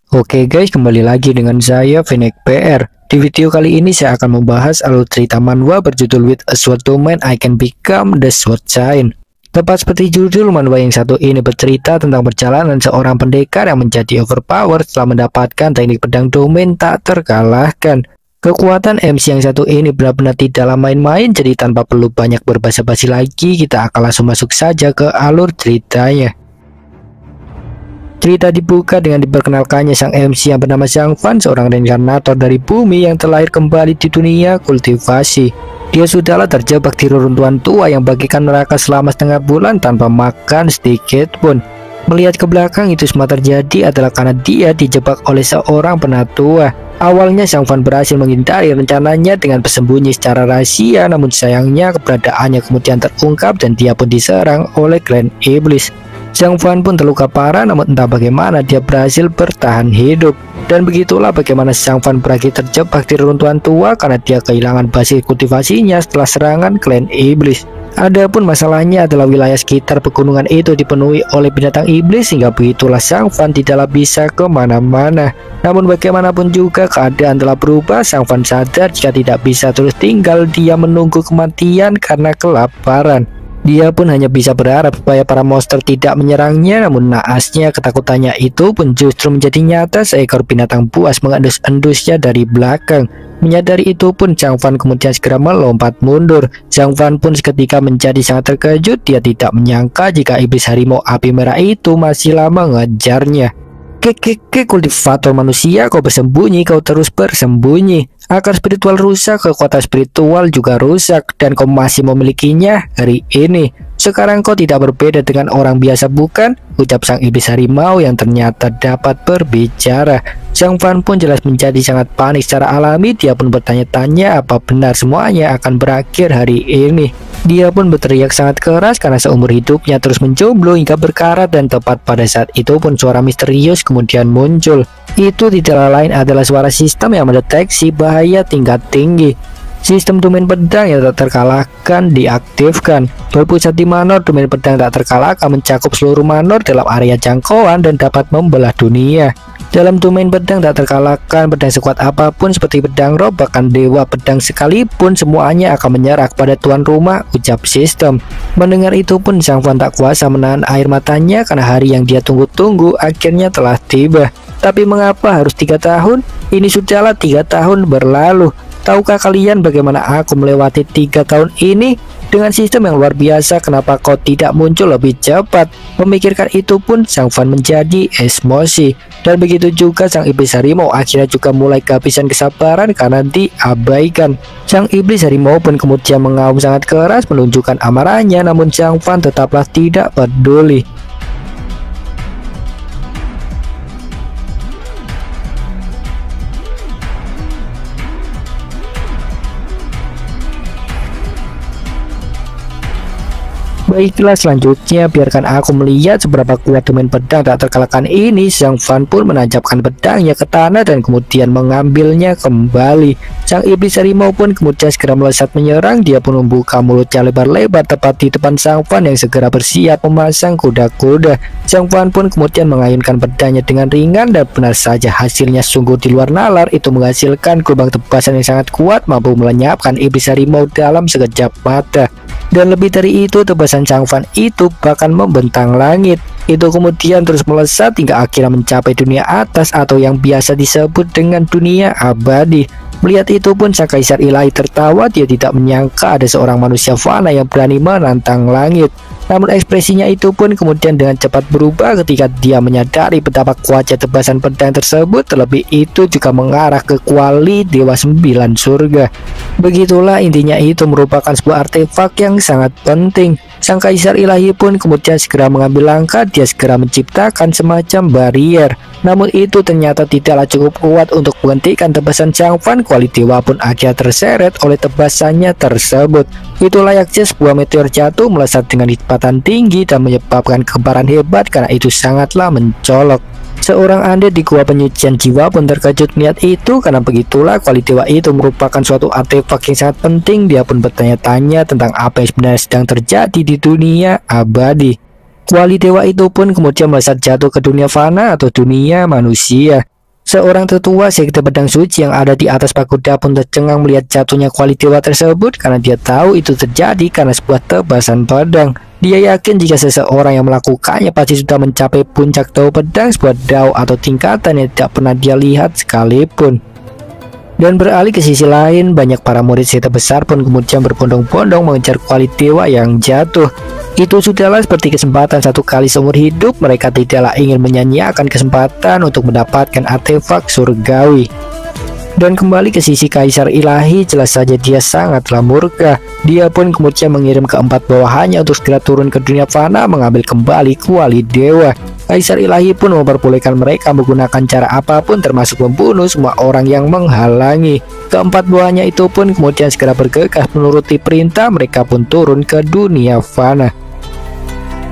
Oke guys, kembali lagi dengan saya Fennec PR. Di video kali ini saya akan membahas alur cerita manhwa berjudul With a Sword Domain I Can Become the Sword Giant. Tepat seperti judul, manhwa yang satu ini bercerita tentang perjalanan seorang pendekar yang menjadi overpower setelah mendapatkan teknik pedang domain tak terkalahkan. Kekuatan MC yang satu ini benar-benar tidaklah main-main, jadi tanpa perlu banyak berbasa-basi lagi, kita akan langsung masuk saja ke alur ceritanya. Cerita dibuka dengan diperkenalkannya sang MC yang bernama Zhang Fan, seorang reinkarnator dari bumi yang terlahir kembali di dunia kultivasi. Dia sudahlah terjebak di reruntuhan tua yang bagikan neraka selama setengah bulan tanpa makan sedikit pun. Melihat ke belakang, itu semua terjadi adalah karena dia dijebak oleh seorang penatua. Awalnya Zhang Fan berhasil menghindari rencananya dengan bersembunyi secara rahasia, namun sayangnya keberadaannya kemudian terungkap dan dia pun diserang oleh klan iblis. Zhang Fan pun terluka parah, namun entah bagaimana dia berhasil bertahan hidup. Dan begitulah bagaimana Zhang Fan berakhir terjebak di reruntuhan tua karena dia kehilangan basis kultivasinya setelah serangan klan iblis. Adapun masalahnya adalah wilayah sekitar pegunungan itu dipenuhi oleh binatang iblis, sehingga begitulah Zhang Fan tidaklah bisa kemana-mana. Namun bagaimanapun juga keadaan telah berubah. Zhang Fan sadar jika tidak bisa terus tinggal dia menunggu kematian karena kelaparan. Dia pun hanya bisa berharap supaya para monster tidak menyerangnya, namun naasnya ketakutannya itu pun justru menjadi nyata. Seekor binatang buas mengendus-endusnya dari belakang. Menyadari itu pun Zhang Fan kemudian segera melompat mundur. Zhang Fan pun seketika menjadi sangat terkejut. Dia tidak menyangka jika iblis harimau api merah itu masih lama mengejarnya. Kultivator manusia, kau bersembunyi, kau terus bersembunyi. Akar spiritual rusak, kekuatan spiritual juga rusak, dan kau masih memilikinya hari ini. Sekarang kau tidak berbeda dengan orang biasa, bukan? Ucap sang iblis harimau yang ternyata dapat berbicara. Zhang Fan pun jelas menjadi sangat panik secara alami. Dia pun bertanya-tanya apa benar semuanya akan berakhir hari ini. Dia pun berteriak sangat keras karena seumur hidupnya terus menjomblo hingga berkarat, dan tepat pada saat itu pun suara misterius kemudian muncul. Itu tidak lain adalah suara sistem yang mendeteksi bahaya tingkat tinggi. Sistem domain pedang yang tak terkalahkan diaktifkan. Berpusat di Manor, domain pedang tak terkalahkan mencakup seluruh Manor dalam area jangkauan dan dapat membelah dunia. Dalam domain pedang tak terkalahkan, pedang sekuat apapun seperti pedang roh, bahkan dewa pedang sekalipun, semuanya akan menyerah kepada tuan rumah, ucap sistem. Mendengar itu pun Zhang Fan tak kuasa menahan air matanya karena hari yang dia tunggu-tunggu akhirnya telah tiba. Tapi mengapa harus 3 tahun? Ini sudahlah 3 tahun berlalu. Tahukah kalian bagaimana aku melewati 3 tahun ini? Dengan sistem yang luar biasa, kenapa kau tidak muncul lebih cepat? Memikirkan itu pun Zhang Fan menjadi emosi. Dan begitu juga sang iblis harimau akhirnya juga mulai kehabisan kesabaran karena diabaikan. Sang iblis harimau pun kemudian mengaum sangat keras menunjukkan amarahnya, namun Zhang Fan tetaplah tidak peduli. Baiklah, selanjutnya biarkan aku melihat seberapa kuat domain pedang tak terkalahkan ini. Zhang Fan pun menancapkan pedangnya ke tanah dan kemudian mengambilnya kembali. Sang iblis harimau pun kemudian segera melesat menyerang. Dia pun membuka mulutnya lebar-lebar tepat di depan Zhang Fan yang segera bersiap memasang kuda-kuda. Zhang Fan pun kemudian mengayunkan pedangnya dengan ringan, dan benar saja hasilnya sungguh di luar nalar. Itu menghasilkan gelombang tebasan yang sangat kuat, mampu melenyapkan iblis harimau dalam sekejap mata. Dan lebih dari itu, tebasan Zhang Fan itu bahkan membentang langit. Itu kemudian terus melesat hingga akhirnya mencapai dunia atas atau yang biasa disebut dengan dunia abadi. Melihat itu pun sang kaisar ilahi tertawa. Dia tidak menyangka ada seorang manusia fana yang berani menantang langit. Namun ekspresinya itu pun kemudian dengan cepat berubah ketika dia menyadari betapa kuatnya tebasan pedang tersebut. Terlebih itu juga mengarah ke kuali Dewa 9 Surga. Begitulah intinya, itu merupakan sebuah artefak yang sangat penting. Sang kaisar ilahi pun kemudian segera mengambil langkah. Dia segera menciptakan semacam barrier. Namun itu ternyata tidaklah cukup kuat untuk menghentikan tebasan Zhang Fan. Kuali dewa pun akhirnya terseret oleh tebasannya tersebut. Itu layaknya sebuah meteor jatuh melesat dengan kecepatan tinggi dan menyebabkan kegemparan hebat karena itu sangatlah mencolok. Seorang Ande di gua penyucian jiwa pun terkejut melihat itu, karena begitulah kuali dewa itu merupakan suatu artefak yang sangat penting. Dia pun bertanya-tanya tentang apa yang sebenarnya sedang terjadi di dunia abadi. Kuali dewa itu pun kemudian melesat jatuh ke dunia fana atau dunia manusia. Seorang tetua sekte pedang suci yang ada di atas pagoda pun tercengang melihat jatuhnya kuali dewa tersebut karena dia tahu itu terjadi karena sebuah tebasan pedang. Dia yakin jika seseorang yang melakukannya pasti sudah mencapai puncak dao pedang, sebuah dao atau tingkatan yang tidak pernah dia lihat sekalipun. Dan beralih ke sisi lain, banyak para murid sekte besar pun kemudian berbondong-bondong mengejar kuali dewa yang jatuh. Itu sudahlah seperti kesempatan satu kali seumur hidup, mereka tidaklah ingin menyanyiakan kesempatan untuk mendapatkan artefak surgawi. Dan kembali ke sisi kaisar ilahi, jelas saja dia sangatlah murka. Dia pun kemudian mengirim keempat bawahannya untuk segera turun ke dunia fana mengambil kembali kuali dewa. Kaisar ilahi pun memperbolehkan mereka menggunakan cara apapun termasuk membunuh semua orang yang menghalangi. Keempat bawahannya itu pun kemudian segera bergegas menuruti perintah, mereka pun turun ke dunia fana.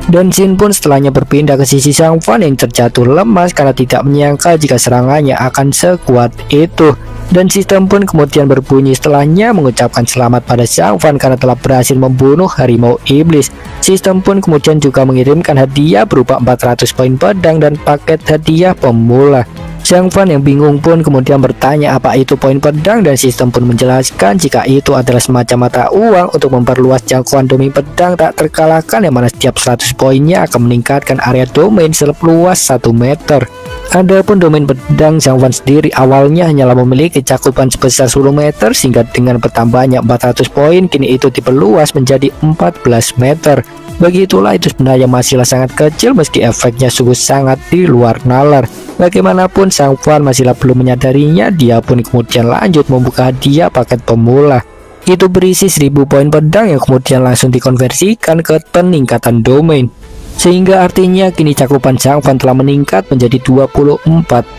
Dan Jin pun setelahnya berpindah ke sisi Sang Fan yang terjatuh lemas karena tidak menyangka jika serangannya akan sekuat itu. Dan sistem pun kemudian berbunyi setelahnya mengucapkan selamat pada Sang Fan karena telah berhasil membunuh harimau iblis. Sistem pun kemudian juga mengirimkan hadiah berupa 400 poin pedang dan paket hadiah pemula. Sang Fan yang bingung pun kemudian bertanya apa itu poin pedang, dan sistem pun menjelaskan jika itu adalah semacam mata uang untuk memperluas jangkauan domain pedang tak terkalahkan, yang mana setiap 100 poinnya akan meningkatkan area domain seluas 1 meter. Adapun domain pedang Sang Fan sendiri awalnya hanyalah memiliki cakupan sebesar 10 meter, sehingga dengan bertambahnya 400 poin kini itu diperluas menjadi 14 meter. Begitulah, itu sebenarnya masihlah sangat kecil meski efeknya sungguh sangat di luar nalar. Bagaimanapun Sang Fan masihlah belum menyadarinya, dia pun kemudian lanjut membuka hadiah paket pemula. Itu berisi 1000 poin pedang yang kemudian langsung dikonversikan ke peningkatan domain. Sehingga artinya kini cakupan Sang Fan telah meningkat menjadi 24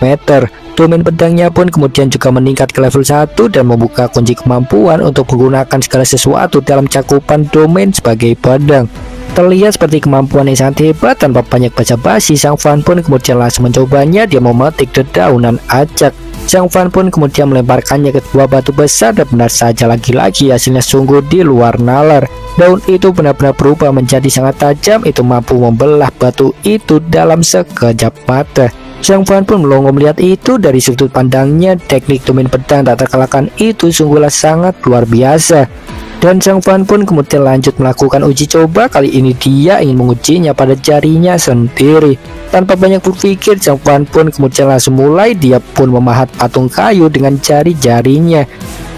meter. Domain pedangnya pun kemudian juga meningkat ke level 1 dan membuka kunci kemampuan untuk menggunakan segala sesuatu dalam cakupan domain sebagai pedang. Terlihat seperti kemampuan yang sangat hebat. Tanpa banyak basa-basi, Sang Fan pun kemudian langsung mencobanya. Dia memetik dedaunan acak. Sang Fan pun kemudian melemparkannya ke sebuah batu besar, dan benar saja lagi-lagi hasilnya sungguh di luar nalar. Daun itu benar-benar berubah menjadi sangat tajam, itu mampu membelah batu itu dalam sekejap mata. Sang Fan pun melongo melihat itu. Dari sudut pandangnya, teknik domain pedang tak terkalahkan itu sungguhlah sangat luar biasa. Dan Sang Fan pun kemudian lanjut melakukan uji coba. Kali ini dia ingin mengujinya pada jarinya sendiri. Tanpa banyak berpikir, Sang Fan pun kemudian langsung mulai. Dia pun memahat patung kayu dengan jari-jarinya.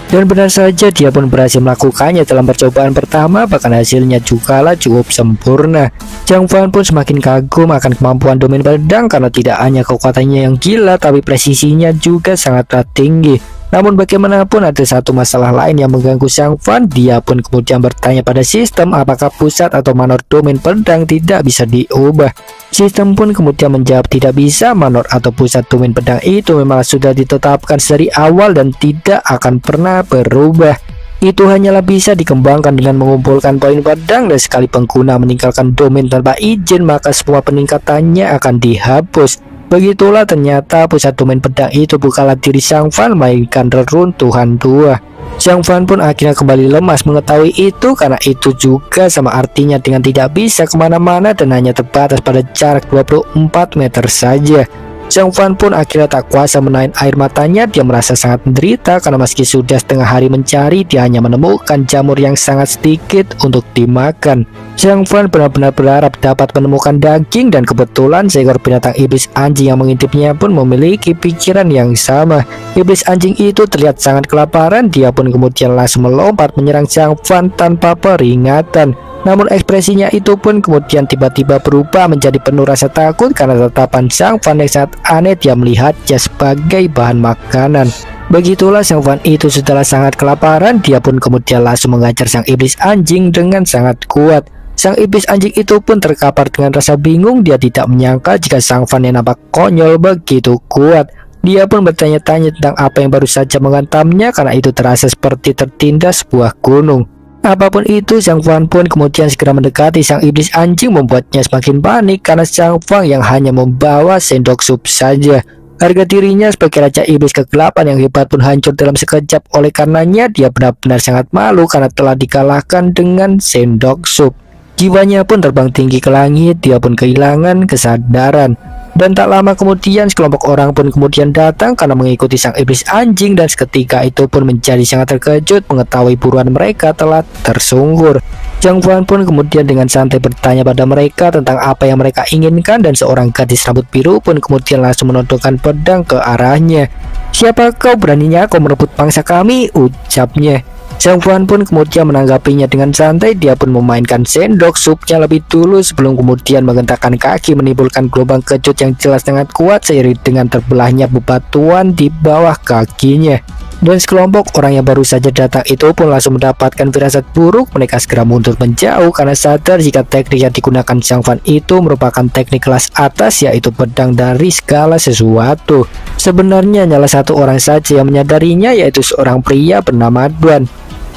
Dan benar saja dia pun berhasil melakukannya dalam percobaan pertama, bahkan hasilnya jugalah cukup sempurna. Sang Fan pun semakin kagum akan kemampuan domain pedang karena tidak hanya kekuatannya yang gila, tapi presisinya juga sangatlah tinggi. Namun bagaimanapun ada satu masalah lain yang mengganggu Sang Fan. Dia pun kemudian bertanya pada sistem apakah pusat atau manor domain pedang tidak bisa diubah. Sistem pun kemudian menjawab tidak bisa. Manor atau pusat domain pedang itu memang sudah ditetapkan dari awal dan tidak akan pernah berubah. Itu hanyalah bisa dikembangkan dengan mengumpulkan poin pedang, dan sekali pengguna meninggalkan domain tanpa izin maka semua peningkatannya akan dihapus. Begitulah, ternyata pusat domain pedang itu bukanlah diri Sang Fan, melainkan reruntuhan 2. Sang Fan pun akhirnya kembali lemas mengetahui itu, karena itu juga sama artinya dengan tidak bisa kemana-mana dan hanya terbatas pada jarak 24 meter saja. Sang Fan pun akhirnya tak kuasa menahan air matanya. Dia merasa sangat menderita karena meski sudah setengah hari mencari, dia hanya menemukan jamur yang sangat sedikit untuk dimakan. Sang Fan benar-benar berharap dapat menemukan daging, dan kebetulan seekor binatang iblis anjing yang mengintipnya pun memiliki pikiran yang sama. Iblis anjing itu terlihat sangat kelaparan. Dia pun kemudian langsung melompat menyerang Sang Fan tanpa peringatan. Namun ekspresinya itu pun kemudian tiba-tiba berubah menjadi penuh rasa takut karena tatapan Sang Fan yang sangat aneh. Dia melihatnya sebagai bahan makanan. Begitulah, Sang Fan itu sudahlah sangat kelaparan. Dia pun kemudian langsung mengajar sang iblis anjing dengan sangat kuat. Sang iblis anjing itu pun terkapar dengan rasa bingung. Dia tidak menyangka jika Sang Fan yang nampak konyol begitu kuat. Dia pun bertanya-tanya tentang apa yang baru saja menghantamnya, karena itu terasa seperti tertindas sebuah gunung. Apapun itu, Sang Fan pun kemudian segera mendekati sang iblis anjing, membuatnya semakin panik karena Sang Fan yang hanya membawa sendok sup saja. Harga dirinya sebagai raja iblis kegelapan yang hebat pun hancur dalam sekejap. Oleh karenanya dia benar-benar sangat malu karena telah dikalahkan dengan sendok sup. Jiwanya pun terbang tinggi ke langit. Dia pun kehilangan kesadaran. Dan tak lama kemudian sekelompok orang pun kemudian datang karena mengikuti sang iblis anjing, dan seketika itu pun menjadi sangat terkejut mengetahui buruan mereka telah tersungkur. Zhang Fan pun kemudian dengan santai bertanya pada mereka tentang apa yang mereka inginkan, dan seorang gadis rambut biru pun kemudian langsung menodongkan pedang ke arahnya. "Siapa kau, beraninya kau merebut pangsa kami?" ucapnya. Zhang Fan pun kemudian menanggapinya dengan santai. Dia pun memainkan sendok supnya lebih dulu sebelum kemudian menghentakkan kaki menimbulkan gelombang kejut yang jelas sangat kuat seiring dengan terbelahnya bebatuan di bawah kakinya. Dan sekelompok orang yang baru saja datang itu pun langsung mendapatkan firasat buruk. Mereka segera mundur menjauh karena sadar jika teknik yang digunakan Zhang Fan itu merupakan teknik kelas atas, yaitu pedang dari segala sesuatu. Sebenarnya hanyalah satu orang saja yang menyadarinya, yaitu seorang pria bernama Duan.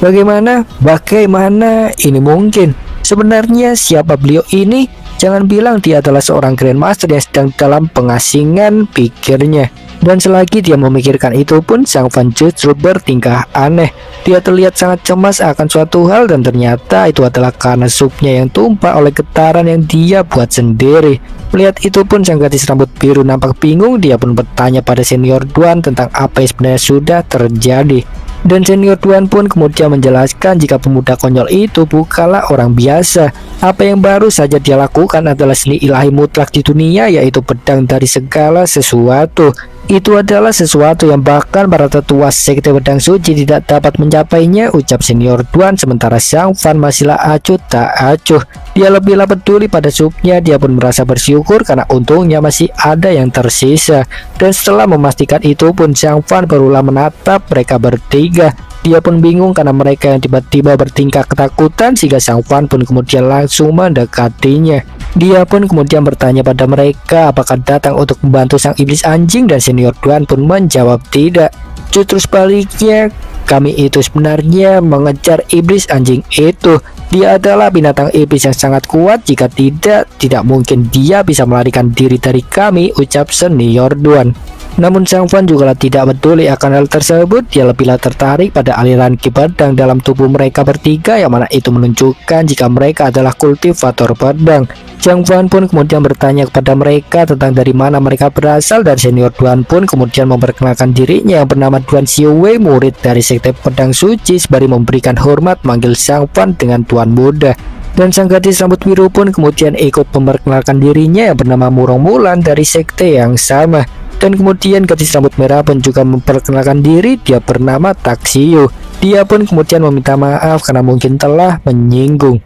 Bagaimana ini mungkin? Sebenarnya siapa beliau ini? Jangan bilang dia adalah seorang Grandmaster yang sedang dalam pengasingan, pikirnya. Dan selagi dia memikirkan itu pun, Zhang Fan justru bertingkah aneh. Dia terlihat sangat cemas akan suatu hal, dan ternyata itu adalah karena supnya yang tumpah oleh getaran yang dia buat sendiri. Melihat itu pun sang gadis rambut biru nampak bingung. Dia pun bertanya pada senior Duan tentang apa yang sebenarnya sudah terjadi. Dan senior Duan pun kemudian menjelaskan jika pemuda konyol itu bukanlah orang biasa. Apa yang baru saja dia lakukan adalah seni ilahi mutlak di dunia, yaitu pedang dari segala sesuatu. Itu adalah sesuatu yang bahkan para tetua sekte pedang suci tidak dapat mencapainya, ucap senior Duan. Sementara Zhang Fan masihlah acuh tak acuh. Dia lebihlah peduli pada supnya. Dia pun merasa bersyukur karena untungnya masih ada yang tersisa. Dan setelah memastikan itu pun, Zhang Fan barulah menatap mereka bertiga. Dia pun bingung karena mereka yang tiba-tiba bertingkah ketakutan, sehingga Zhang Fan pun kemudian langsung mendekatinya. Dia pun kemudian bertanya pada mereka apakah datang untuk membantu sang iblis anjing, dan senior Duan pun menjawab tidak. Justru sebaliknya, kami itu sebenarnya mengejar iblis anjing itu. Dia adalah binatang iblis yang sangat kuat. Jika tidak mungkin dia bisa melarikan diri dari kami, ucap senior Duan. Namun Zhang Fan juga tidak peduli akan hal tersebut. Dia lebihlah tertarik pada aliran ki pedang dalam tubuh mereka bertiga, yang mana itu menunjukkan jika mereka adalah kultivator pedang. Zhang Fan pun kemudian bertanya kepada mereka tentang dari mana mereka berasal, dan senior Duan pun kemudian memperkenalkan dirinya yang bernama Duan Xiuwei, murid dari sekte pedang suci, sembari memberikan hormat manggil Zhang Fan dengan Tuan Muda. Dan sang gadis rambut biru pun kemudian ikut memperkenalkan dirinya yang bernama Murong Mulan dari sekte yang sama. Dan kemudian gadis rambut merah pun juga memperkenalkan diri, dia bernama Taxiu. Dia pun kemudian meminta maaf karena mungkin telah menyinggung.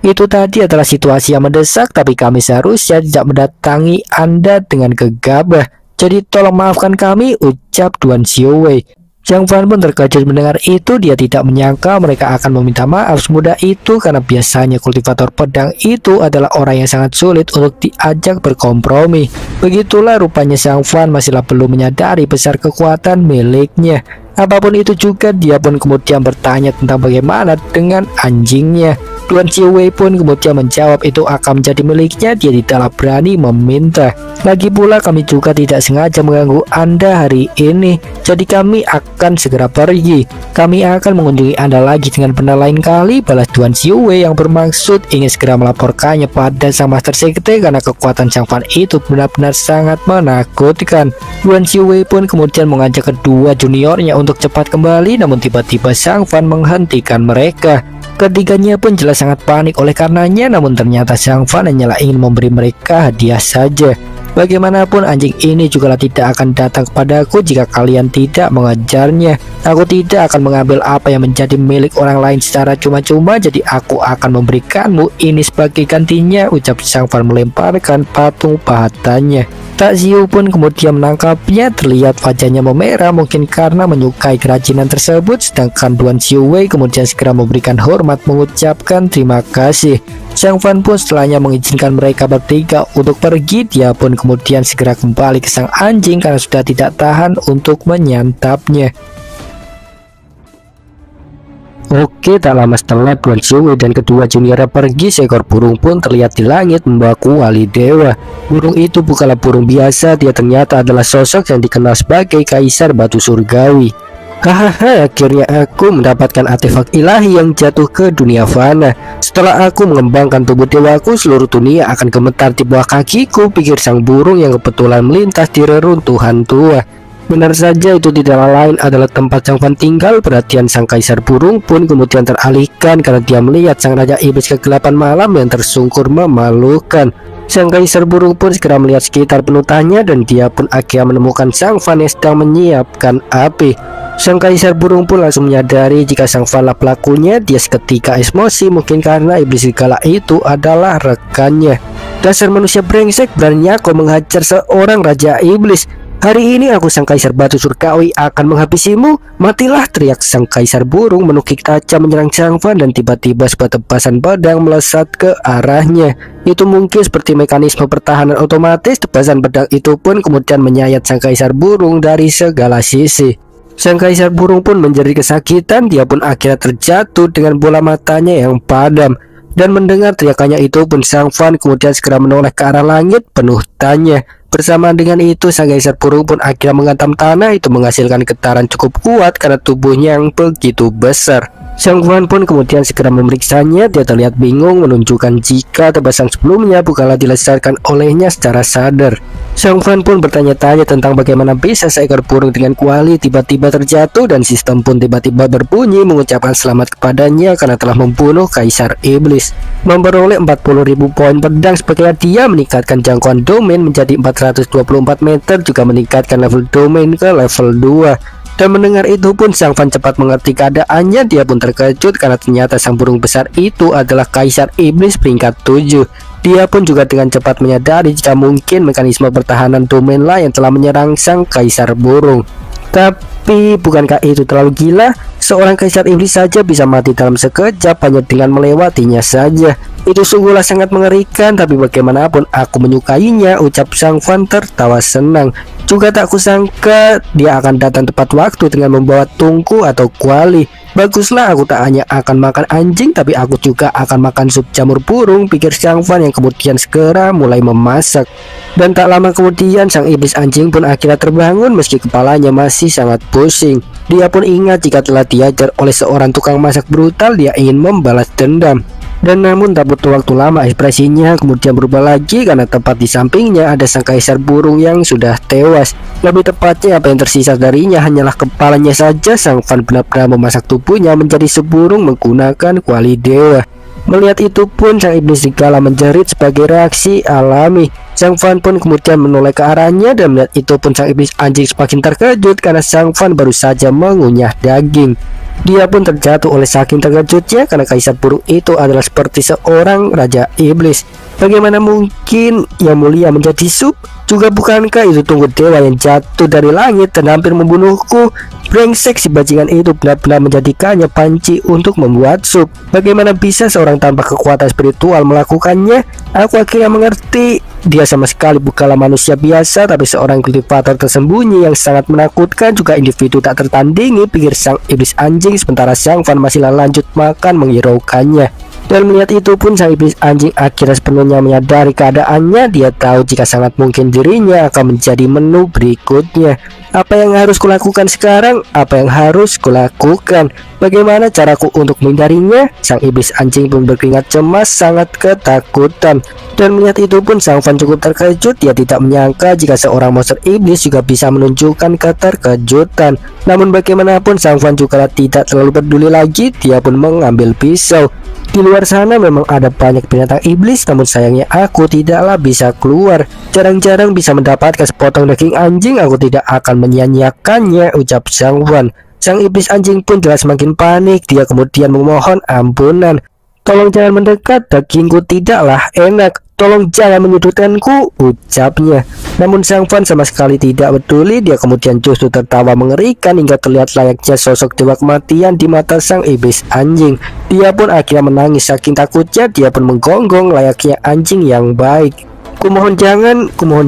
Itu tadi adalah situasi yang mendesak, tapi kami seharusnya tidak mendatangi Anda dengan gegabah. Jadi tolong maafkan kami, ucap Duan Xiuwei. Zhang Fan pun terkejut mendengar itu. Dia tidak menyangka mereka akan meminta maaf semudah itu, karena biasanya kultivator pedang itu adalah orang yang sangat sulit untuk diajak berkompromi. Begitulah rupanya Zhang Fan masihlah belum menyadari besar kekuatan miliknya. Apapun itu juga, dia pun kemudian bertanya tentang bagaimana dengan anjingnya. Duan Xiuwei pun kemudian menjawab itu akan menjadi miliknya. Dia tidaklah berani meminta. Lagi pula kami juga tidak sengaja mengganggu Anda hari ini, jadi kami akan segera pergi. Kami akan mengunjungi Anda lagi dengan benar lain kali, balas Duan Xiuwei yang bermaksud ingin segera melaporkannya pada sang master sekte karena kekuatan Zhang Fan itu benar-benar sangat menakutkan. Duan Xiuwei pun kemudian mengajak kedua juniornya untuk cepat kembali, namun tiba-tiba Zhang Fan menghentikan mereka. Ketiganya pun jelas sangat panik oleh karenanya, namun ternyata Zhang Fan hanyalah ingin memberi mereka hadiah saja. Bagaimanapun anjing ini juga tidak akan datang kepadaku jika kalian tidak mengejarnya. Aku tidak akan mengambil apa yang menjadi milik orang lain secara cuma-cuma, jadi aku akan memberikanmu ini sebagai gantinya, ucap Zhang Fan melemparkan patung pahatannya. Taxiu pun kemudian menangkapnya. Terlihat wajahnya memerah, mungkin karena menyukai kerajinan tersebut. Sedangkan Duan Xiuwei kemudian segera memberikan hormat mengucapkan terima kasih. Zhang Fan pun setelahnya mengizinkan mereka bertiga untuk pergi. Dia pun kemudian segera kembali ke sang anjing karena sudah tidak tahan untuk menyantapnya. Oke, tak lama setelah Duan Xiuwei dan kedua juniornya pergi, seekor burung pun terlihat di langit membawa kuali dewa. Burung itu bukanlah burung biasa, dia ternyata adalah sosok yang dikenal sebagai Kaisar Batu Surgawi. Hahaha, akhirnya aku mendapatkan artefak ilahi yang jatuh ke dunia fana. Setelah aku mengembangkan tubuh dewaku, seluruh dunia akan gemetar di bawah kakiku, pikir sang burung yang kebetulan melintas di reruntuhan tua. Benar saja, itu tidak lain adalah tempat sang Fan tinggal. Perhatian sang kaisar burung pun kemudian teralihkan karena dia melihat sang raja iblis kegelapan malam yang tersungkur memalukan. Sang kaisar burung pun segera melihat sekitar penuh tanya dan dia pun akhirnya menemukan sang Fan yang sedang menyiapkan api. Sang kaisar burung pun langsung menyadari jika sang Fan lah pelakunya. Dia seketika emosi, mungkin karena iblis segala itu adalah rekannya. Dasar manusia brengsek, beraninya kau menghajar seorang raja iblis. Hari ini aku sang kaisar batu surgawi akan menghabisimu. Matilah, teriak sang kaisar burung menukik tajam menyerang sang Fan dan tiba-tiba sebuah tebasan pedang melesat ke arahnya. Itu mungkin seperti mekanisme pertahanan otomatis. Tebasan pedang itu pun kemudian menyayat sang kaisar burung dari segala sisi. Sang kaisar burung pun menjerit kesakitan. Dia pun akhirnya terjatuh dengan bola matanya yang padam. Dan mendengar teriakannya itu pun sang Fan kemudian segera menoleh ke arah langit penuh tanya. Bersamaan dengan itu sang kaisar burung pun akhirnya menghantam tanah. Itu menghasilkan getaran cukup kuat karena tubuhnya yang begitu besar. Sang Fan pun kemudian segera memeriksanya. Dia terlihat bingung, menunjukkan jika tebasan sebelumnya bukanlah dilesatkan olehnya secara sadar. Sang Fan pun bertanya-tanya tentang bagaimana bisa seekor burung dengan kuali tiba-tiba terjatuh, dan sistem pun tiba-tiba berbunyi mengucapkan selamat kepadanya karena telah membunuh kaisar iblis. Memperoleh 40.000 poin pedang sebagai hadiah, meningkatkan jangkauan domain menjadi 424 meter, juga meningkatkan level domain ke level 2. Dan mendengar itu pun sang Fan cepat mengerti keadaannya. Dia pun terkejut karena ternyata sang burung besar itu adalah kaisar iblis peringkat 7. Dia pun juga dengan cepat menyadari jika mungkin mekanisme pertahanan domain lah yang telah menyerang sang kaisar burung. Tapi bukankah itu terlalu gila? Seorang kaisar iblis saja bisa mati dalam sekejap hanya dengan melewatinya saja. Itu sungguhlah sangat mengerikan, tapi bagaimanapun aku menyukainya, ucap sang Fan tertawa senang. Juga tak kusangka dia akan datang tepat waktu dengan membawa tungku atau kuali. Baguslah, aku tak hanya akan makan anjing, tapi aku juga akan makan sup jamur burung, pikir sang Fan yang kemudian segera mulai memasak. Dan tak lama kemudian sang iblis anjing pun akhirnya terbangun meski kepalanya masih sangat pusing. Dia pun ingat jika telah diajar oleh seorang tukang masak brutal, dia ingin membalas dendam. Dan namun tak butuh waktu lama, ekspresinya kemudian berubah lagi karena tepat di sampingnya ada sang kaisar burung yang sudah tewas. Lebih tepatnya apa yang tersisa darinya hanyalah kepalanya saja. Sang Fan benar-benar memasak tubuhnya menjadi seburung menggunakan kuali dewa. Melihat itu pun sang iblis segala menjerit sebagai reaksi alami. Sang Fan pun kemudian menoleh ke arahnya, dan melihat itu pun sang iblis anjing semakin terkejut karena sang Fan baru saja mengunyah daging. Dia pun terjatuh oleh saking terkejutnya karena kaisar burung itu adalah seperti seorang raja iblis. Bagaimana mungkin yang mulia menjadi sup? Juga bukankah itu tunggu dewa yang jatuh dari langit dan hampir membunuhku? Brengsek, si bajingan itu benar-benar menjadikannya panci untuk membuat sup. Bagaimana bisa seorang tanpa kekuatan spiritual melakukannya? Aku akhirnya mengerti. Dia sama sekali bukanlah manusia biasa, tapi seorang kultivator tersembunyi yang sangat menakutkan, juga individu tak tertandingi, pikir sang iblis anjing. Sementara sang Fan masih lanjut makan menghiraukannya. Dan melihat itu pun sang iblis anjing akhirnya sepenuhnya menyadari keadaannya. Dia tahu jika sangat mungkin dirinya akan menjadi menu berikutnya. Apa yang harus kulakukan sekarang? Apa yang harus kulakukan? Bagaimana caraku untuk menghindarinya? Sang iblis anjing pun berkeringat cemas, sangat ketakutan. Dan melihat itu pun sang Fan cukup terkejut. Dia tidak menyangka jika seorang monster iblis juga bisa menunjukkan keterkejutan. Namun bagaimanapun sang Fan juga tidak terlalu peduli lagi. Dia pun mengambil pisau. Di luar sana memang ada banyak binatang iblis, namun sayangnya aku tidaklah bisa keluar. Jarang-jarang bisa mendapatkan sepotong daging anjing. Aku tidak akan menyia-nyiakannya, ucap sang Fan. Sang iblis anjing pun jelas semakin panik. Dia kemudian memohon ampunan. Tolong jangan mendekat, dagingku tidaklah enak. Tolong jangan menyudutkanku, ucapnya. Namun sang Fan sama sekali tidak peduli. Dia kemudian justru tertawa mengerikan hingga terlihat layaknya sosok dewa kematian di mata sang iblis anjing. Dia pun akhirnya menangis saking takutnya. Dia pun menggonggong layaknya anjing yang baik. Kumohon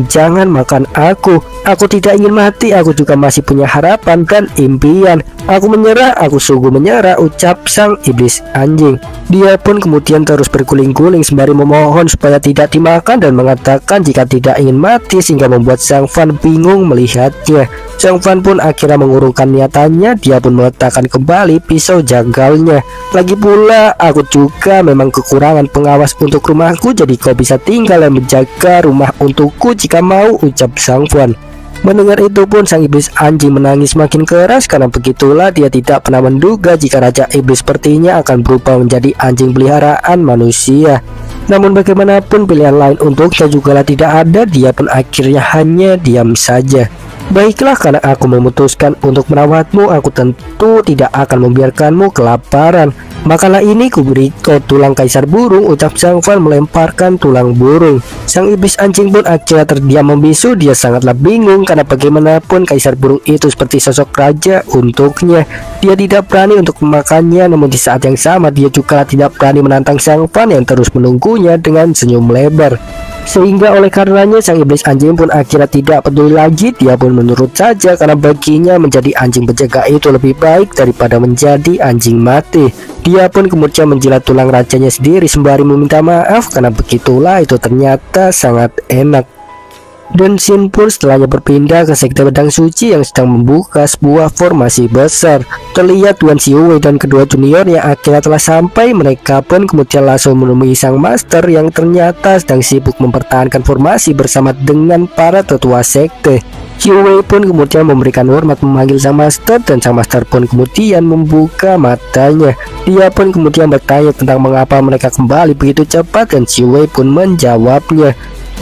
jangan makan aku. Aku tidak ingin mati, aku juga masih punya harapan dan impian. Aku menyerah, aku sungguh menyerah, ucap sang iblis anjing. Dia pun kemudian terus berguling-guling sembari memohon supaya tidak dimakan dan mengatakan jika tidak ingin mati, sehingga membuat Zhang Fan bingung melihatnya. Zhang Fan pun akhirnya mengurungkan niatannya. Dia pun meletakkan kembali pisau jagalnya. Lagi pula aku juga memang kekurangan pengawas untuk rumahku, jadi kau bisa tinggal dan menjaga rumah untukku jika mau, ucap Zhang Fan. Mendengar itu pun sang iblis anjing menangis makin keras, karena begitulah dia tidak pernah menduga jika Raja Iblis sepertinya akan berubah menjadi anjing peliharaan manusia. Namun bagaimanapun pilihan lain untuknya juga tidak ada. Dia pun akhirnya hanya diam saja. Baiklah, karena aku memutuskan untuk merawatmu, aku tentu tidak akan membiarkanmu kelaparan. Makalah ini kuberi kau tulang kaisar burung, ucap Zhang Fan melemparkan tulang burung. Sang iblis anjing pun akhirnya terdiam membisu. Dia sangatlah bingung karena bagaimanapun kaisar burung itu seperti sosok raja untuknya. Dia tidak berani untuk memakannya, namun di saat yang sama dia juga tidak berani menantang Zhang Fan yang terus menunggunya dengan senyum lebar. Sehingga oleh karenanya sang iblis anjing pun akhirnya tidak peduli lagi. Dia pun menurut saja karena baginya menjadi anjing penjaga itu lebih baik daripada menjadi anjing mati. Dia pun kemudian menjilat tulang rajanya sendiri sembari meminta maaf karena begitulah itu ternyata sangat enak. Dan Shin pun setelahnya berpindah ke sekte pedang suci yang sedang membuka sebuah formasi besar. Terlihat Tuan Xiuwei dan kedua juniornya akhirnya telah sampai. Mereka pun kemudian langsung menemui sang master yang ternyata sedang sibuk mempertahankan formasi bersama dengan para tetua sekte. Xiuwei pun kemudian memberikan hormat memanggil sang master, dan sang master pun kemudian membuka matanya. Dia pun kemudian bertanya tentang mengapa mereka kembali begitu cepat, dan Xiuwei pun menjawabnya.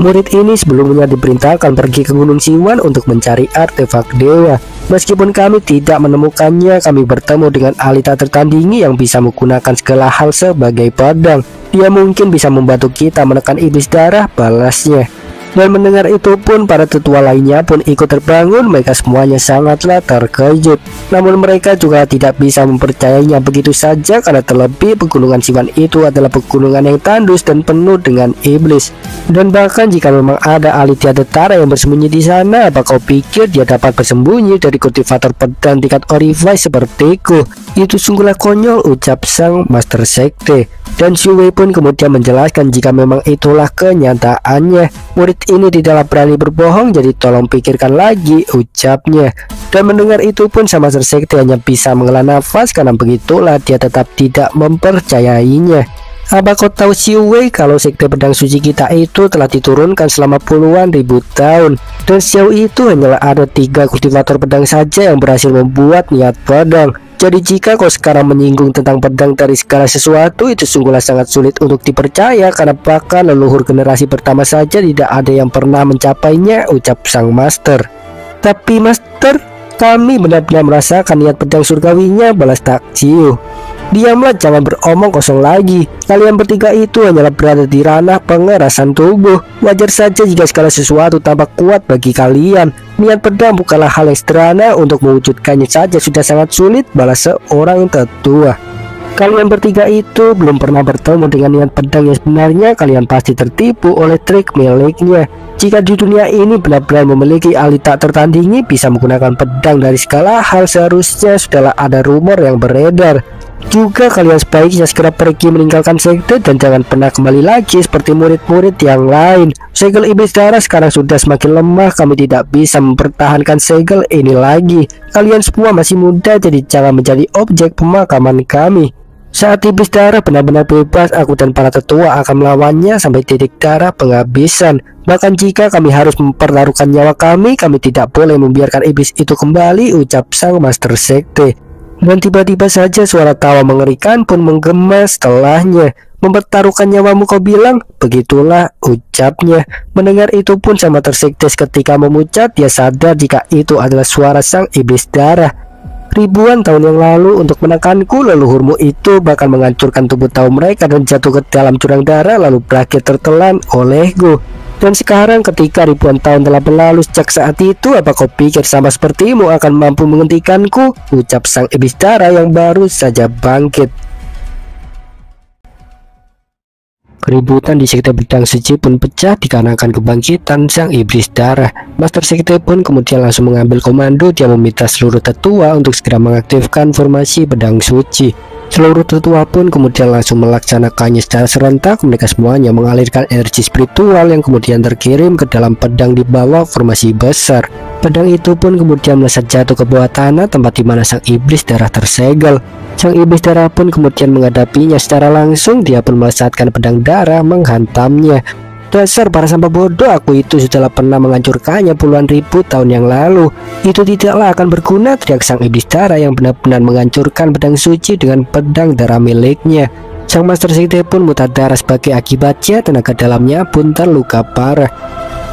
Murid ini sebelumnya diperintahkan pergi ke Gunung Siwan untuk mencari artefak dewa. Meskipun kami tidak menemukannya, kami bertemu dengan ahli tak tertandingi yang bisa menggunakan segala hal sebagai pedang. Dia mungkin bisa membantu kita menekan iblis darah, balasnya. Dan mendengar itu pun para tetua lainnya pun ikut terbangun. Mereka semuanya sangatlah terkejut. Namun mereka juga tidak bisa mempercayainya begitu saja, karena terlebih pegunungan Siwan itu adalah pegunungan yang tandus dan penuh dengan iblis. Dan bahkan jika memang ada ahli tiadetara yang bersembunyi di sana, apa kau pikir dia dapat bersembunyi dari kultivator pedang tingkat Orify sepertiku? Itu sungguhlah konyol, ucap sang master sekte. Dan Xiuwei pun kemudian menjelaskan jika memang itulah kenyataannya. Murid ini tidaklah berani berbohong, jadi tolong pikirkan lagi, ucapnya. Dan mendengar itu pun sama master sekte hanya bisa menghela nafas, karena begitulah dia tetap tidak mempercayainya. Apa kau tahu Xiuwei kalau sekte pedang suci kita itu telah diturunkan selama puluhan ribu tahun, dan sejauh itu hanyalah ada 3 kultivator pedang saja yang berhasil membuat niat pedang. Jadi jika kau sekarang menyinggung tentang pedang dari segala sesuatu, itu sungguhlah sangat sulit untuk dipercaya, karena bahkan leluhur generasi pertama saja tidak ada yang pernah mencapainya, ucap sang master. Tapi master, kami benar-benar merasakan niat pedang surgawinya, balas Tak Jiu. Diamlah, jangan beromong kosong lagi. Kalian bertiga itu hanyalah berada di ranah pengerasan tubuh. Wajar saja jika segala sesuatu tampak kuat bagi kalian. Niat pedang bukanlah hal yang sederhana, untuk mewujudkannya saja sudah sangat sulit, balas seorang tetua. Kalian bertiga itu belum pernah bertemu dengan niat pedang yang sebenarnya. Kalian pasti tertipu oleh trik miliknya. Jika di dunia ini benar-benar memiliki ahli tak tertandingi bisa menggunakan pedang dari segala hal, seharusnya sudahlah ada rumor yang beredar. Juga kalian sebaiknya segera pergi meninggalkan sekte dan jangan pernah kembali lagi seperti murid-murid yang lain. Segel iblis darah sekarang sudah semakin lemah. Kami tidak bisa mempertahankan segel ini lagi. Kalian semua masih muda, jadi jangan menjadi objek pemakaman kami. Saat iblis darah benar-benar bebas, aku dan para tetua akan melawannya sampai titik darah penghabisan. Bahkan jika kami harus mempertaruhkan nyawa kami tidak boleh membiarkan iblis itu kembali, ucap sang master sekte. Dan tiba-tiba saja suara tawa mengerikan pun menggema setelahnya. Mempertaruhkan nyawamu kau bilang? Begitulah, ucapnya. Mendengar itu pun sama tersekte ketika memucat. Dia sadar jika itu adalah suara sang iblis darah. Ribuan tahun yang lalu untuk menekanku, leluhurmu itu bakal menghancurkan tubuh tahu mereka dan jatuh ke dalam jurang darah lalu berakhir tertelan olehku. Dan sekarang ketika ribuan tahun telah berlalu sejak saat itu, apa kau pikir sama sepertimu akan mampu menghentikanku? Ucap sang iblis darah yang baru saja bangkit. Keributan di sekte pedang suci pun pecah dikarenakan kebangkitan sang iblis darah. Master sekte pun kemudian langsung mengambil komando. Dia meminta seluruh tetua untuk segera mengaktifkan formasi pedang suci. Seluruh tetua pun kemudian langsung melaksanakannya secara serentak. Mereka semuanya mengalirkan energi spiritual yang kemudian terkirim ke dalam pedang di bawah formasi besar. Pedang itu pun kemudian melesat jatuh ke bawah tanah, tempat di mana sang iblis darah tersegel. Sang iblis darah pun kemudian menghadapinya secara langsung. Dia pun melesatkan pedang darah menghantamnya. Dasar para sampah bodoh, aku itu sudahlah pernah menghancurkannya puluhan ribu tahun yang lalu. Itu tidaklah akan berguna, teriak sang iblis darah yang benar-benar menghancurkan pedang suci dengan pedang darah miliknya. Sang Master Sekte pun muntah darah sebagai akibatnya, tenaga dalamnya pun terluka parah.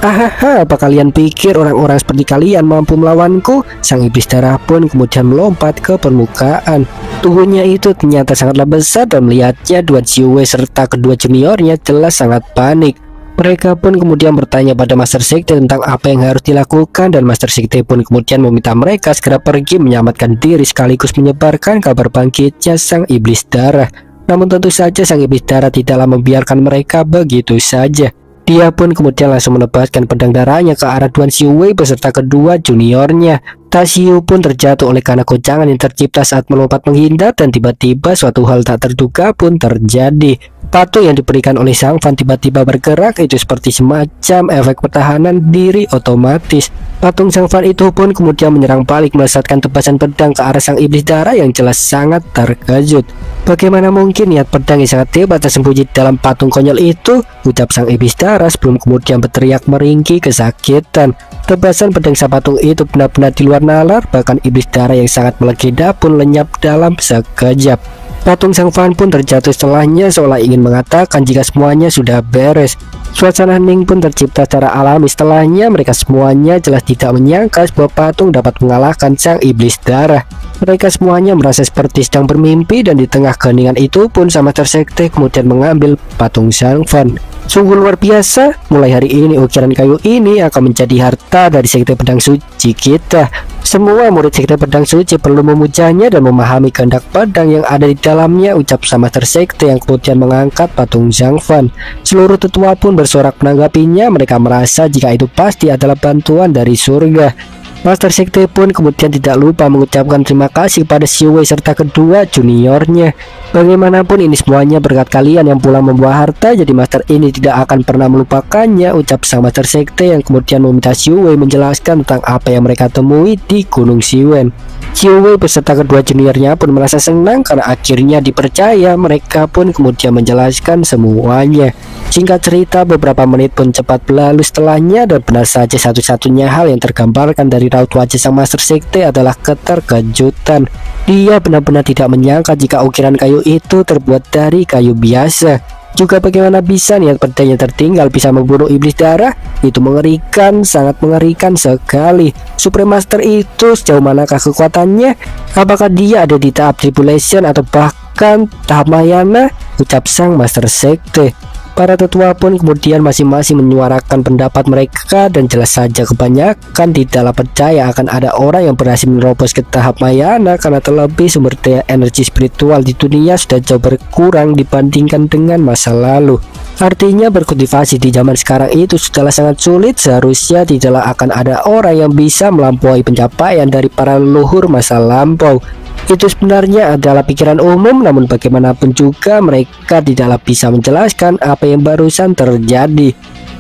Hahaha, apa kalian pikir orang-orang seperti kalian mampu melawanku? Sang iblis darah pun kemudian melompat ke permukaan. Tubuhnya itu ternyata sangatlah besar dan melihatnya Duan Xiuwei serta kedua juniornya jelas sangat panik. Mereka pun kemudian bertanya pada Master Sekte tentang apa yang harus dilakukan, dan Master Sekte pun kemudian meminta mereka segera pergi menyelamatkan diri sekaligus menyebarkan kabar bangkitnya sang iblis darah. Namun tentu saja sang iblis darah tidaklah membiarkan mereka begitu saja. Dia pun kemudian langsung menebaskan pedang darahnya ke arah Duan Xiuwei beserta kedua juniornya. Ta Xiu pun terjatuh oleh karena goncangan yang tercipta saat melompat menghindar, dan tiba-tiba suatu hal tak terduga pun terjadi. Patung yang diberikan oleh Sang Fan tiba-tiba bergerak, itu seperti semacam efek pertahanan diri otomatis. Patung Sang Fan itu pun kemudian menyerang balik melesatkan tebasan pedang ke arah sang iblis darah yang jelas sangat terkejut. Bagaimana mungkin niat pedang yang sangat hebat tersembunyi dalam patung konyol itu, ucap sang iblis darah sebelum kemudian berteriak meringkih kesakitan. Tebasan pedang sang patung itu benar-benar di luar nalar, bahkan iblis darah yang sangat melegenda pun lenyap dalam sekejap. Patung Sang Fan pun terjatuh setelahnya seolah ingin mengatakan jika semuanya sudah beres. Suasana hening pun tercipta secara alami setelahnya. Mereka semuanya jelas tidak menyangka sebuah patung dapat mengalahkan sang iblis darah. Mereka semuanya merasa seperti sedang bermimpi, dan di tengah keheningan itu pun Sang Master Sekte kemudian mengambil patung Sang Fan. Sungguh luar biasa, mulai hari ini ukiran kayu ini akan menjadi harta dari Sekte Pedang Suci kita. Semua murid Sekte Pedang Suci perlu memujanya dan memahami kehendak pedang yang ada di dalamnya, ucap Sang Master Sekte yang kemudian mengangkat patung Sang Fan. Seluruh tetua pun bersorak menanggapinya. Mereka merasa jika itu pasti adalah bantuan dari surga. Master Sekte pun kemudian tidak lupa mengucapkan terima kasih pada Xiuwei serta kedua juniornya. Bagaimanapun ini semuanya berkat kalian yang pulang membawa harta, jadi master ini tidak akan pernah melupakannya, ucap sang Master Sekte yang kemudian meminta Xiuwei menjelaskan tentang apa yang mereka temui di Gunung Xiwen. Xiuwei beserta kedua juniornya pun merasa senang karena akhirnya dipercaya. Mereka pun kemudian menjelaskan semuanya. Singkat cerita, beberapa menit pun cepat berlalu setelahnya, dan benar saja satu-satunya hal yang tergambarkan dari raut wajah sang Master Sekte adalah keterkejutan. Dia benar-benar tidak menyangka jika ukiran kayu itu terbuat dari kayu biasa. Juga bagaimana bisa niat pedang yang tertinggal bisa membunuh iblis darah? Itu mengerikan, sangat mengerikan sekali. Supreme Master itu sejauh manakah kekuatannya? Apakah dia ada di tahap Tribulation atau bahkan tahap Mahayana? Ucap sang Master Sekte. Para tetua pun kemudian masing-masing menyuarakan pendapat mereka, dan jelas saja kebanyakan tidaklah percaya akan ada orang yang berhasil menerobos ke tahap Mahayana, karena terlebih sumber daya energi spiritual di dunia sudah jauh berkurang dibandingkan dengan masa lalu. Artinya berkultivasi di zaman sekarang itu sudahlah sangat sulit. Seharusnya tidaklah akan ada orang yang bisa melampaui pencapaian dari para leluhur masa lampau. Itu sebenarnya adalah pikiran umum, namun bagaimanapun juga mereka tidaklah bisa menjelaskan apa yang barusan terjadi.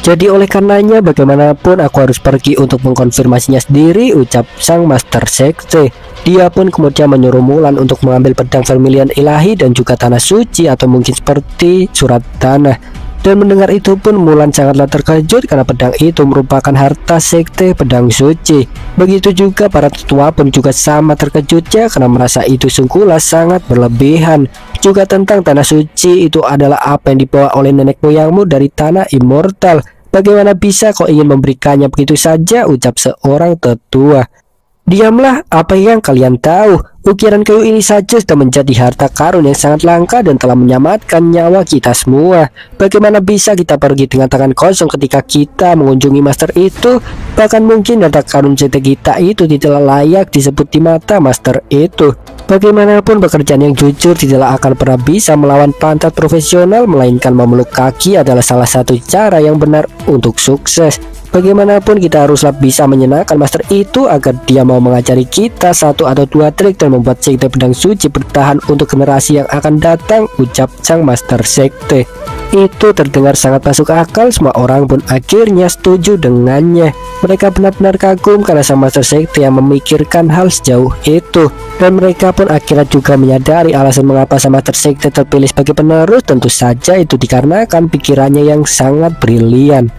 Jadi oleh karenanya bagaimanapun aku harus pergi untuk mengkonfirmasinya sendiri, ucap sang Master Sekte. Dia pun kemudian menyuruh Mulan untuk mengambil pedang Vermilion Ilahi dan juga tanah suci, atau mungkin seperti surat tanah. Dan mendengar itu pun Mulan sangatlah terkejut karena pedang itu merupakan harta Sekte Pedang Suci. Begitu juga para tetua pun juga sama terkejutnya karena merasa itu sungguhlah sangat berlebihan. Juga tentang tanah suci, itu adalah apa yang dibawa oleh nenek moyangmu dari tanah immortal. Bagaimana bisa kau ingin memberikannya begitu saja, ucap seorang tetua. Diamlah, apa yang kalian tahu? Ukiran kayu ini saja sudah menjadi harta karun yang sangat langka dan telah menyelamatkan nyawa kita semua. Bagaimana bisa kita pergi dengan tangan kosong ketika kita mengunjungi master itu? Bahkan mungkin harta karun CT kita itu tidaklah layak disebut di mata master itu. Bagaimanapun pekerjaan yang jujur tidaklah akan pernah bisa melawan pantat profesional, melainkan memeluk kaki adalah salah satu cara yang benar untuk sukses. Bagaimanapun kita haruslah bisa menyenangkan master itu agar dia mau mengajari kita 1 atau 2 trik dan membuat sekte pedang suci bertahan untuk generasi yang akan datang, ucap sang master sekte. Itu terdengar sangat masuk akal, semua orang pun akhirnya setuju dengannya. Mereka benar-benar kagum karena sang master sekte yang memikirkan hal sejauh itu. Dan mereka pun akhirnya juga menyadari alasan mengapa sang master sekte terpilih sebagai penerus. Tentu saja itu dikarenakan pikirannya yang sangat brilian.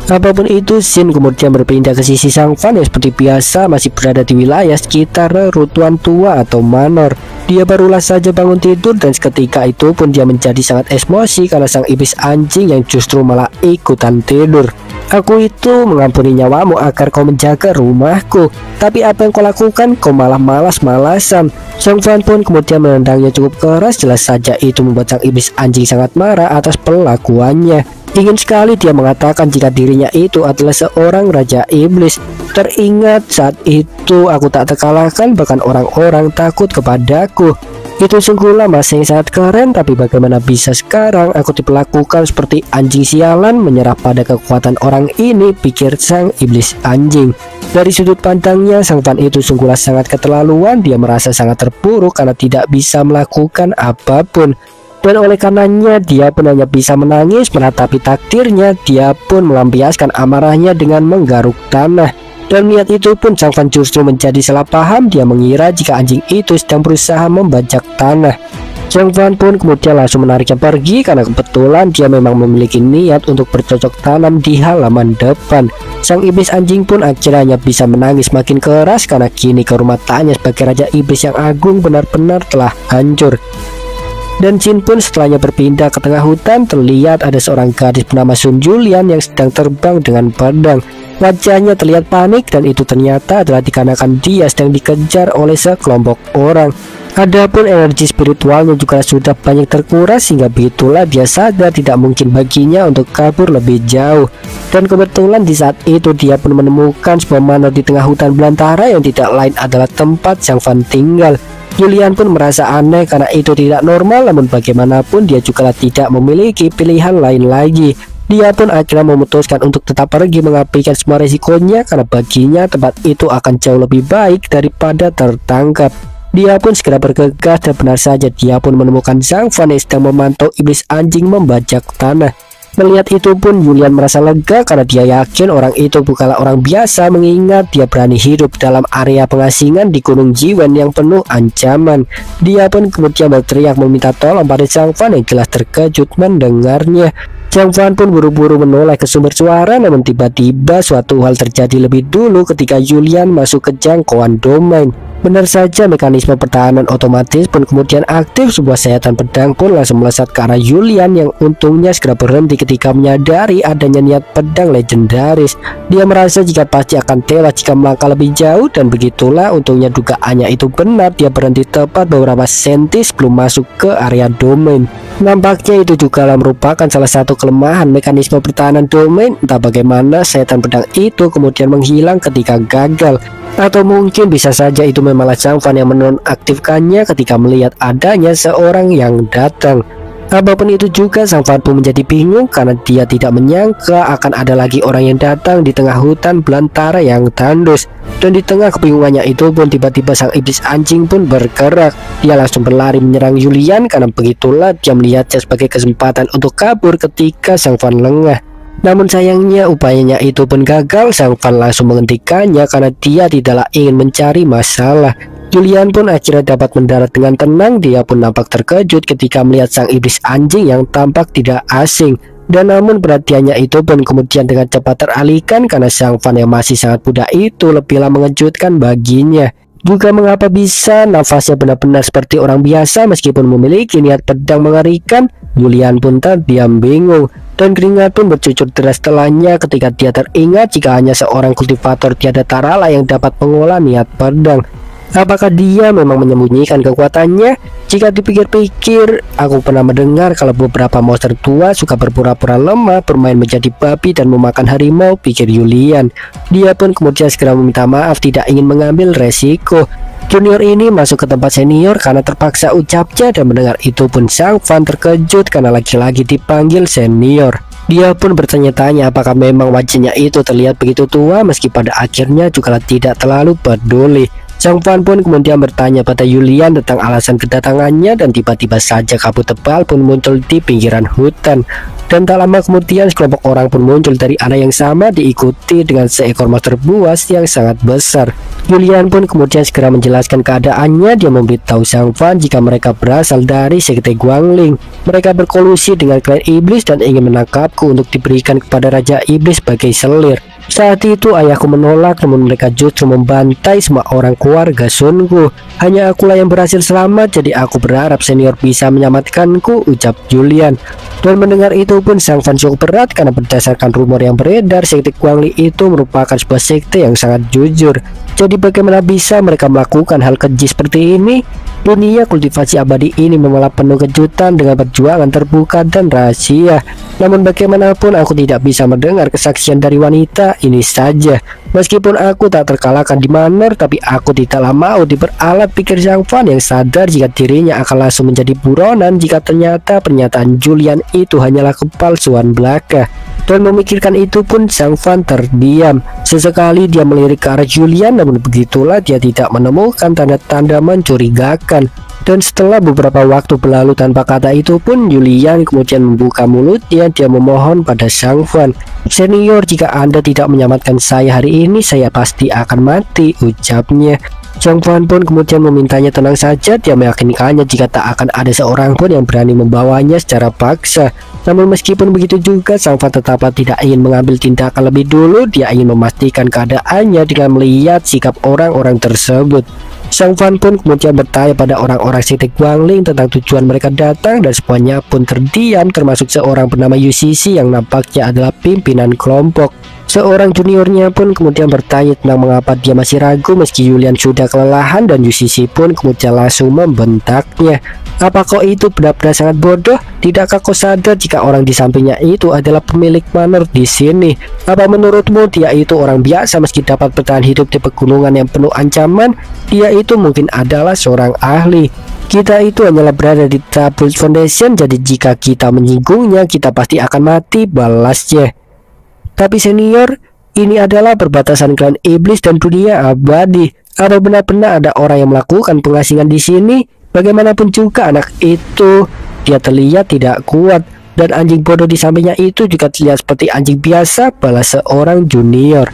Apapun itu, Shin kemudian berpindah ke sisi sang Fan yang seperti biasa masih berada di wilayah sekitar reruntuhan tua atau manor. Dia barulah saja bangun tidur dan seketika itu pun dia menjadi sangat emosi karena sang iblis anjing yang justru malah ikutan tidur. Aku itu mengampuni nyawamu agar kau menjaga rumahku, tapi apa yang kau lakukan? Kau malah malas-malasan. Sang Fan pun kemudian menendangnya cukup keras, jelas saja itu membuat sang iblis anjing sangat marah atas perlakuannya. Ingin sekali dia mengatakan jika dirinya itu adalah seorang raja iblis. Teringat saat itu aku tak terkalahkan, bahkan orang-orang takut kepadaku. Itu sungguhlah masa yang sangat keren, tapi bagaimana bisa sekarang aku diperlakukan seperti anjing sialan? Menyerah pada kekuatan orang ini, pikir sang iblis anjing. Dari sudut pandangnya, sang Fan itu sungguhlah sangat keterlaluan. Dia merasa sangat terpuruk karena tidak bisa melakukan apapun. Dan oleh karenanya dia pun hanya bisa menangis menatapi takdirnya. Dia pun melampiaskan amarahnya dengan menggaruk tanah. Dan niat itu pun sang Fan justru menjadi salah paham. Dia mengira jika anjing itu sedang berusaha membajak tanah. Sang Fan pun kemudian langsung menariknya pergi karena kebetulan dia memang memiliki niat untuk bercocok tanam di halaman depan. Sang iblis anjing pun akhirnya hanya bisa menangis makin keras karena kini kehormatannya sebagai raja iblis yang agung benar-benar telah hancur. Dan Shin pun setelahnya berpindah ke tengah hutan. Terlihat ada seorang gadis bernama Sun Julian yang sedang terbang dengan pedang. Wajahnya terlihat panik dan itu ternyata adalah dikarenakan dia sedang dikejar oleh sekelompok orang. Adapun energi spiritualnya juga sudah banyak terkuras, sehingga begitulah dia sadar tidak mungkin baginya untuk kabur lebih jauh. Dan kebetulan di saat itu dia pun menemukan sebuah manor di tengah hutan belantara yang tidak lain adalah tempat sang Fan tinggal. Julian pun merasa aneh karena itu tidak normal, namun bagaimanapun dia juga tidak memiliki pilihan lain lagi. Dia pun akhirnya memutuskan untuk tetap pergi mengabaikan semua resikonya karena baginya tempat itu akan jauh lebih baik daripada tertangkap. Dia pun segera bergegas dan benar saja dia pun menemukan sang Fan yang sedang memantau iblis anjing membajak tanah. Melihat itu pun Julian merasa lega karena dia yakin orang itu bukanlah orang biasa, mengingat dia berani hidup dalam area pengasingan di Gunung Jiwen yang penuh ancaman. Dia pun kemudian berteriak meminta tolong pada sang Fan yang jelas terkejut mendengarnya. Sang Fan pun buru-buru menoleh ke sumber suara, namun tiba-tiba suatu hal terjadi lebih dulu ketika Julian masuk ke jangkauan domain. Benar saja mekanisme pertahanan otomatis pun kemudian aktif. Sebuah sayatan pedang pun langsung melesat ke arah Julian yang untungnya segera berhenti ketika menyadari adanya niat pedang legendaris. Dia merasa jika pasti akan tewas jika melangkah lebih jauh, dan begitulah untungnya dugaannya itu benar. Dia berhenti tepat beberapa senti sebelum masuk ke area domain. Nampaknya itu juga merupakan salah satu kelemahan mekanisme pertahanan domain. Entah bagaimana sayatan pedang itu kemudian menghilang ketika gagal. Atau mungkin bisa saja itu memanglah sang Fan yang menonaktifkannya ketika melihat adanya seorang yang datang. Apapun itu juga, sang Fan pun menjadi bingung karena dia tidak menyangka akan ada lagi orang yang datang di tengah hutan belantara yang tandus. Dan di tengah kebingungannya itu pun tiba-tiba sang iblis anjing pun bergerak. Dia langsung berlari menyerang Julian karena begitulah dia melihatnya sebagai kesempatan untuk kabur ketika sang Fan lengah. Namun sayangnya upayanya itu pun gagal. Sang Fan langsung menghentikannya karena dia tidaklah ingin mencari masalah. Julian pun akhirnya dapat mendarat dengan tenang. Dia pun nampak terkejut ketika melihat sang iblis anjing yang tampak tidak asing. Dan namun perhatiannya itu pun kemudian dengan cepat teralihkan karena sang Fan yang masih sangat muda itu lebihlah mengejutkan baginya. Juga mengapa bisa nafasnya benar-benar seperti orang biasa meskipun memiliki niat pedang mengerikan. Julian pun terdiam bingung dan keringat pun bercucur deras setelahnya ketika dia teringat jika hanya seorang kultivator tiada tarala yang dapat mengolah niat pedang. Apakah dia memang menyembunyikan kekuatannya? Jika dipikir-pikir, aku pernah mendengar kalau beberapa monster tua suka berpura-pura lemah, bermain menjadi babi dan memakan harimau, pikir Julian. Dia pun kemudian segera meminta maaf, tidak ingin mengambil resiko. Junior ini masuk ke tempat senior karena terpaksa ucapnya, dan mendengar itu pun sang Fan terkejut karena lagi-lagi dipanggil senior. Dia pun bertanya-tanya apakah memang wajahnya itu terlihat begitu tua, meski pada akhirnya juga tidak terlalu peduli. Sang Fan pun kemudian bertanya pada Julian tentang alasan kedatangannya, dan tiba-tiba saja kabut tebal pun muncul di pinggiran hutan. Dan tak lama kemudian sekelompok orang pun muncul dari arah yang sama, diikuti dengan seekor monster buas yang sangat besar. Julian pun kemudian segera menjelaskan keadaannya. Dia memberitahu Sang Fan jika mereka berasal dari Sekte Guangling. Mereka berkolusi dengan klan iblis dan ingin menangkapku untuk diberikan kepada Raja Iblis sebagai selir. Saat itu ayahku menolak, namun mereka justru membantai semua orang keluarga Sunku. Hanya akulah yang berhasil selamat, jadi aku berharap senior bisa menyelamatkanku, ucap Julian. Dan mendengar itu pun Sang Fan cukup berat, karena berdasarkan rumor yang beredar, Sekte Guangling itu merupakan sebuah sekte yang sangat jujur. Jadi bagaimana bisa mereka melakukan hal keji seperti ini? Dunia kultivasi abadi ini memang penuh kejutan dengan perjuangan terbuka dan rahasia. Namun bagaimanapun aku tidak bisa mendengar kesaksian dari wanita ini saja. Meskipun aku tak terkalahkan di Manor, tapi aku tidaklah mau diperalat, pikir Sang Fan yang sadar jika dirinya akan langsung menjadi buronan jika ternyata pernyataan Julian itu hanyalah kepalsuan belaka. Dan memikirkan itu pun Sang Fan terdiam. Sesekali dia melirik ke arah Julian, namun begitulah dia tidak menemukan tanda-tanda mencurigakan. Dan setelah beberapa waktu berlalu tanpa kata itu pun, Julian kemudian membuka mulutnya. Dia memohon pada Sang Fan, "Senior, jika Anda tidak menyelamatkan saya hari ini, saya pasti akan mati," ucapnya. Sang Fan pun kemudian memintanya tenang saja. Dia meyakinkannya jika tak akan ada seorang pun yang berani membawanya secara paksa. Namun meskipun begitu juga, Sang Fan tetaplah tidak ingin mengambil tindakan lebih dulu. Dia ingin memastikan keadaannya dengan melihat sikap orang-orang tersebut. Sang Fan pun kemudian bertanya pada orang-orang Sekte Guangling tentang tujuan mereka datang, dan semuanya pun terdiam, termasuk seorang bernama UCC yang nampaknya adalah pimpinan kelompok. Seorang juniornya pun kemudian bertanya tentang mengapa dia masih ragu meski Julian sudah kelelahan, dan UCC pun kemudian langsung membentaknya. "Apa kau itu benar-benar sangat bodoh? Tidakkah kau sadar jika orang di sampingnya itu adalah pemilik Manor di sini? Apa menurutmu dia itu orang biasa meski dapat bertahan hidup di pegunungan yang penuh ancaman? Dia itu mungkin adalah seorang ahli. Kita itu hanyalah berada di Tablet Foundation, jadi jika kita menyinggungnya, kita pasti akan mati," balasnya. "Tapi senior, ini adalah perbatasan klan iblis dan dunia abadi. Apa benar-benar ada orang yang melakukan pengasingan di sini? Bagaimanapun juga anak itu, dia terlihat tidak kuat, dan anjing bodoh di sampingnya itu juga terlihat seperti anjing biasa," balas seorang junior.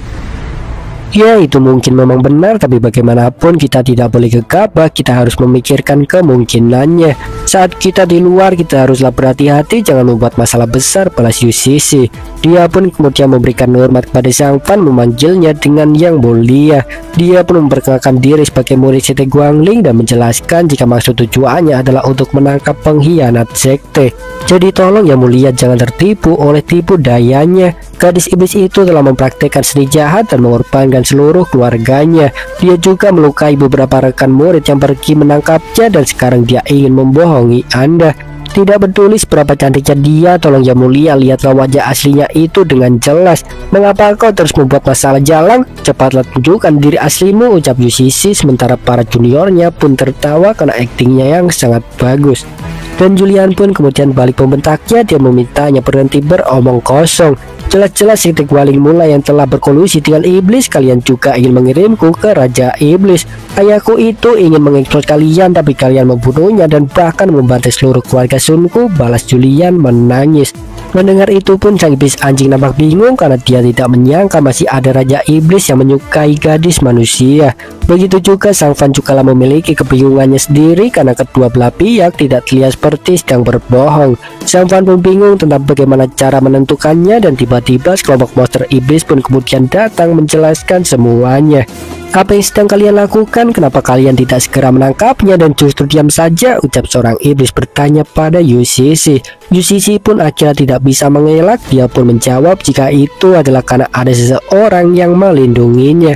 Ya, itu mungkin memang benar, tapi bagaimanapun kita tidak boleh gegabah. Kita harus memikirkan kemungkinannya. Saat kita di luar, kita haruslah berhati-hati, jangan membuat masalah besar, balas UCC. Dia pun kemudian memberikan hormat kepada Sang Fan, memanggilnya dengan yang mulia. Dia pun memperkenalkan diri sebagai murid Sekte Guangling dan menjelaskan jika maksud tujuannya adalah untuk menangkap pengkhianat sekte. Jadi tolong yang mulia jangan tertipu oleh tipu dayanya. Gadis iblis itu telah mempraktekkan seni jahat dan mengorbankan seluruh keluarganya. Dia juga melukai beberapa rekan murid yang pergi menangkapnya, dan sekarang dia ingin membohongi Anda. Tidak peduli seberapa cantiknya dia, tolong yang mulia lihatlah wajah aslinya itu dengan jelas. Mengapa kau terus membuat masalah jalan? Cepatlah tunjukkan diri aslimu, ucap UCC. Sementara para juniornya pun tertawa karena aktingnya yang sangat bagus. Dan Julian pun kemudian balik membentaknya. Dia memintanya berhenti beromong kosong. Jelas-jelas Sekte Guangling mulai yang telah berkolusi dengan iblis. Kalian juga ingin mengirimku ke Raja Iblis. Ayahku itu ingin mengekspos kalian, tapi kalian membunuhnya dan bahkan membantai seluruh keluarga Sunku, balas Julian menangis. Mendengar itu pun sang iblis anjing nampak bingung karena dia tidak menyangka masih ada Raja Iblis yang menyukai gadis manusia. Begitu juga Sang Fan juga memiliki kebingungannya sendiri karena kedua belah pihak tidak terlihat seperti sedang berbohong. Sang Fan pun bingung tentang bagaimana cara menentukannya, dan tiba-tiba sekelompok monster iblis pun kemudian datang menjelaskan semuanya. "Apa yang sedang kalian lakukan? Kenapa kalian tidak segera menangkapnya dan justru diam saja?" ucap seorang iblis bertanya pada UCC. UCC pun akhirnya tidak bisa mengelak. Dia pun menjawab jika itu adalah karena ada seseorang yang melindunginya.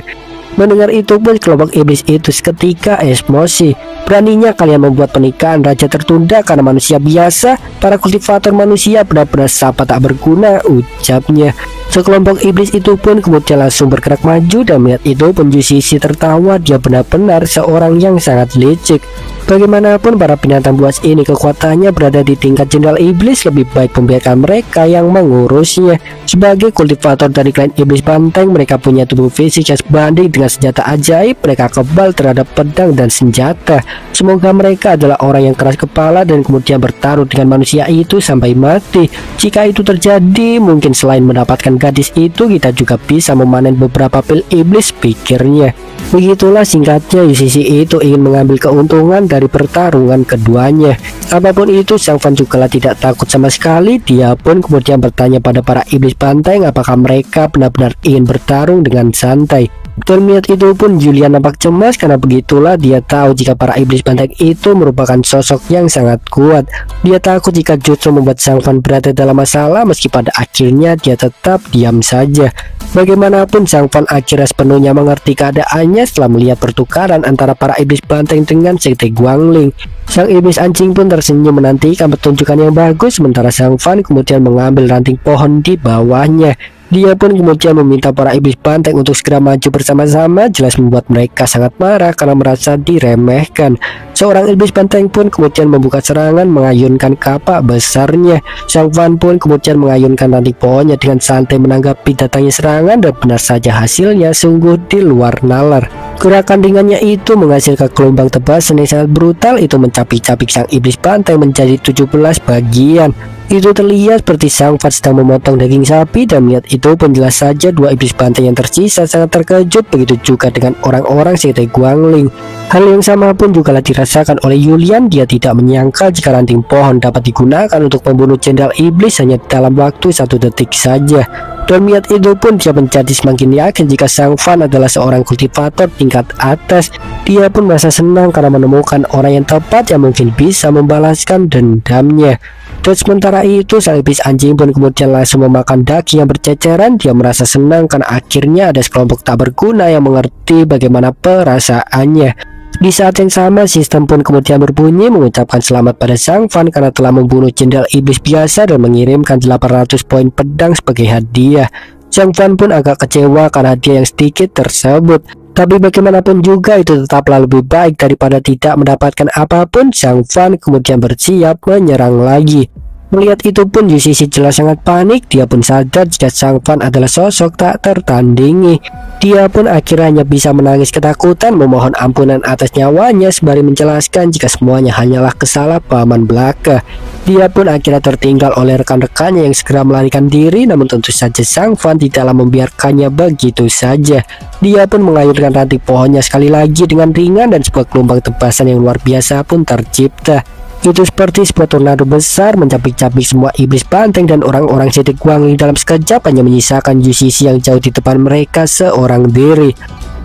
Mendengar itu pun kelompok iblis itu seketika emosi. "Beraninya kalian membuat pernikahan raja tertunda karena manusia biasa? Para kultivator manusia benar-benar sampah tak berguna," ucapnya. Sekelompok iblis itu pun kemudian langsung bergerak maju, dan melihat itu pun Yusishi tertawa. Dia benar-benar seorang yang sangat licik. Bagaimanapun para binatang buas ini kekuatannya berada di tingkat jenderal iblis, lebih baik membiarkan mereka yang mengurusnya. Sebagai kultivator dari klan iblis banteng, mereka punya tubuh fisik yang sebanding dengan senjata ajaib. Mereka kebal terhadap pedang dan senjata. Semoga mereka adalah orang yang keras kepala dan kemudian bertaruh dengan manusia itu sampai mati. Jika itu terjadi, mungkin selain mendapatkan gadis itu, kita juga bisa memanen beberapa pil iblis, pikirnya. Begitulah singkatnya, Yusishi itu ingin mengambil keuntungan dari pertarungan keduanya. Apapun itu, Sang Fan juga tidak takut sama sekali. Dia pun kemudian bertanya pada para iblis banteng apakah mereka benar-benar ingin bertarung dengan santai. Dan melihat itu pun Julian nampak cemas, karena begitulah dia tahu jika para iblis banteng itu merupakan sosok yang sangat kuat. Dia takut jika justru membuat Sang Fan berada dalam masalah, meski pada akhirnya dia tetap diam saja. Bagaimanapun Sang Fan akhirnya sepenuhnya mengerti keadaannya setelah melihat pertukaran antara para iblis banteng dengan Sekte Guangling. Sang iblis anjing pun tersenyum menantikan pertunjukan yang bagus, sementara Sang Fan kemudian mengambil ranting pohon di bawahnya. Dia pun kemudian meminta para iblis banteng untuk segera maju bersama-sama, jelas membuat mereka sangat marah karena merasa diremehkan. Seorang iblis banteng pun kemudian membuka serangan mengayunkan kapak besarnya. Sang Fan pun kemudian mengayunkan ranting pohonnya dengan santai menanggapi datangnya serangan, dan benar saja hasilnya sungguh di luar nalar. Gerakan ringannya itu menghasilkan gelombang tebasan yang sangat brutal. Itu mencapik-capik sang iblis banteng menjadi 17 bagian. Itu terlihat seperti Sang Fan sedang memotong daging sapi, dan melihat itu pun jelas saja dua iblis banteng yang tersisa sangat terkejut. Begitu juga dengan orang-orang Sekte Guangling. Hal yang sama pun juga dirasakan oleh Julian. Dia tidak menyangka jika ranting pohon dapat digunakan untuk membunuh jenderal iblis hanya dalam waktu 1 detik saja. Dan melihat itu pun dia menjadi semakin yakin jika Sang Fan adalah seorang kultivator tingkat atas. Dia pun merasa senang karena menemukan orang yang tepat yang mungkin bisa membalaskan dendamnya. Dan sementara itu, sang iblis anjing pun kemudian langsung memakan daging yang berceceran. Dia merasa senang karena akhirnya ada sekelompok tak berguna yang mengerti bagaimana perasaannya. Di saat yang sama, sistem pun kemudian berbunyi mengucapkan selamat pada Sang Fan karena telah membunuh jenderal iblis biasa dan mengirimkan 800 poin pedang sebagai hadiah. Sang Fan pun agak kecewa karena hadiah yang sedikit tersebut. Tapi bagaimanapun juga itu tetaplah lebih baik daripada tidak mendapatkan apapun. Sang Fan kemudian bersiap menyerang lagi. Melihat itu pun Yusishi jelas sangat panik. Dia pun sadar jika Sang Fan adalah sosok tak tertandingi. Dia pun akhirnya bisa menangis ketakutan, memohon ampunan atas nyawanya sembari menjelaskan jika semuanya hanyalah kesalahpahaman belaka. Dia pun akhirnya tertinggal oleh rekan-rekannya yang segera melarikan diri, namun tentu saja Sang Fan tidaklah membiarkannya begitu saja. Dia pun mengayunkan ranting pohonnya sekali lagi dengan ringan, dan sebuah gelombang tebasan yang luar biasa pun tercipta. Itu seperti sebuah tornado besar mencapik-capik semua iblis banteng dan orang-orang Sekte Guangling dalam sekejap, hanya menyisakan Yusishi yang jauh di depan mereka seorang diri.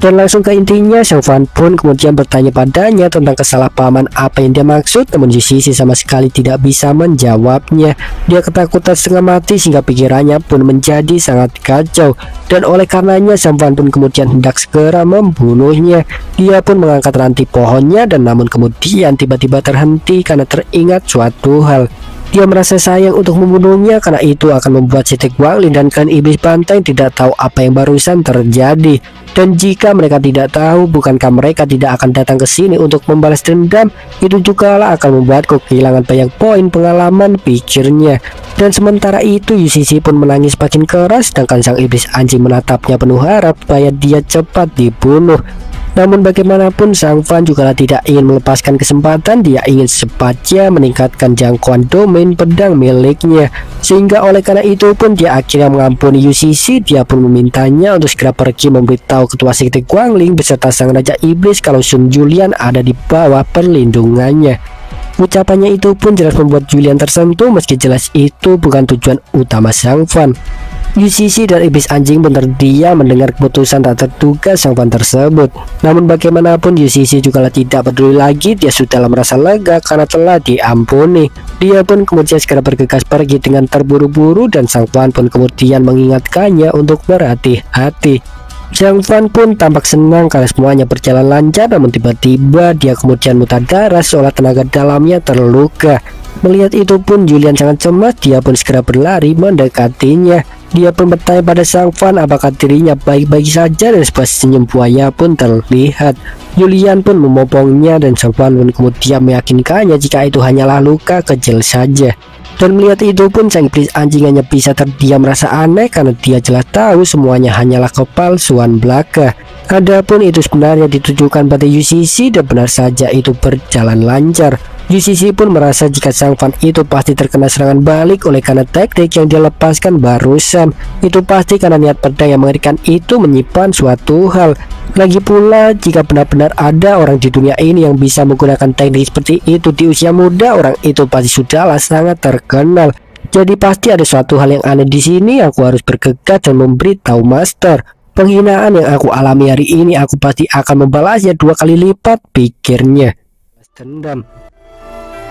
Dan langsung ke intinya, Sang Fan pun kemudian bertanya padanya tentang kesalahpahaman apa yang dia maksud, namun Yusishi sama sekali tidak bisa menjawabnya. Dia ketakutan setengah mati sehingga pikirannya pun menjadi sangat kacau, dan oleh karenanya Sang Fan pun kemudian hendak segera membunuhnya. Dia pun mengangkat ranting pohonnya, dan namun kemudian tiba-tiba terhenti karena teringat suatu hal. Dia merasa sayang untuk membunuhnya karena itu akan membuat Sekte Guangling dan klan iblis banteng tidak tahu apa yang barusan terjadi. Dan jika mereka tidak tahu, bukankah mereka tidak akan datang ke sini untuk membalas dendam? Itu juga lah akan membuatku kehilangan banyak poin pengalaman, pikirnya. Dan sementara itu Yusishi pun menangis makin keras, sedangkan sang iblis anjing menatapnya penuh harap supaya dia cepat dibunuh. Namun bagaimanapun Sang Fan juga tidak ingin melepaskan kesempatan. Dia ingin secepatnya meningkatkan jangkauan domain pedang miliknya, sehingga oleh karena itu pun dia akhirnya mengampuni Yusishi. Dia pun memintanya untuk segera pergi memberitahu ketua Sekte Guangling beserta sang Raja Iblis kalau Sun Julian ada di bawah perlindungannya. Ucapannya itu pun jelas membuat Julian tersentuh, meski jelas itu bukan tujuan utama Sang Fan. Yusishi dan iblis anjing pun terdiam mendengar keputusan tak terduga Sang Fan tersebut. Namun bagaimanapun Yusishi juga tidak peduli lagi. Dia sudah merasa lega karena telah diampuni. Dia pun kemudian segera bergegas pergi dengan terburu-buru, dan Sang Fan pun kemudian mengingatkannya untuk berhati-hati. Sang Fan pun tampak senang karena semuanya berjalan lancar, namun tiba-tiba dia kemudian muntah darah seolah tenaga dalamnya terluka. Melihat itu pun Julian sangat cemas. Dia pun segera berlari mendekatinya. Dia pun bertanya pada sang Fan apakah dirinya baik-baik saja, dan sebuah senyum buaya pun terlihat. Julian pun memopongnya dan sang Fan pun kemudian meyakinkannya jika itu hanyalah luka kecil saja. Dan melihat itu pun sang iblis anjing hanya bisa terdiam merasa aneh karena dia jelas tahu semuanya hanyalah kepalsuan belaka. Adapun itu sebenarnya ditujukan pada UCC dan benar saja itu berjalan lancar. UCC pun merasa jika sang Fan itu pasti terkena serangan balik oleh karena taktik yang dia lepaskan barusan. Itu pasti karena niat pedang yang mengerikan itu menyimpan suatu hal. Lagi pula jika benar-benar ada orang di dunia ini yang bisa menggunakan teknik seperti itu di usia muda, orang itu pasti sudahlah sangat terkenal. Jadi pasti ada suatu hal yang aneh di sini. Aku harus bergegas dan memberitahu Master. Penghinaan yang aku alami hari ini aku pasti akan membalasnya 2 kali lipat, pikirnya. Dendam.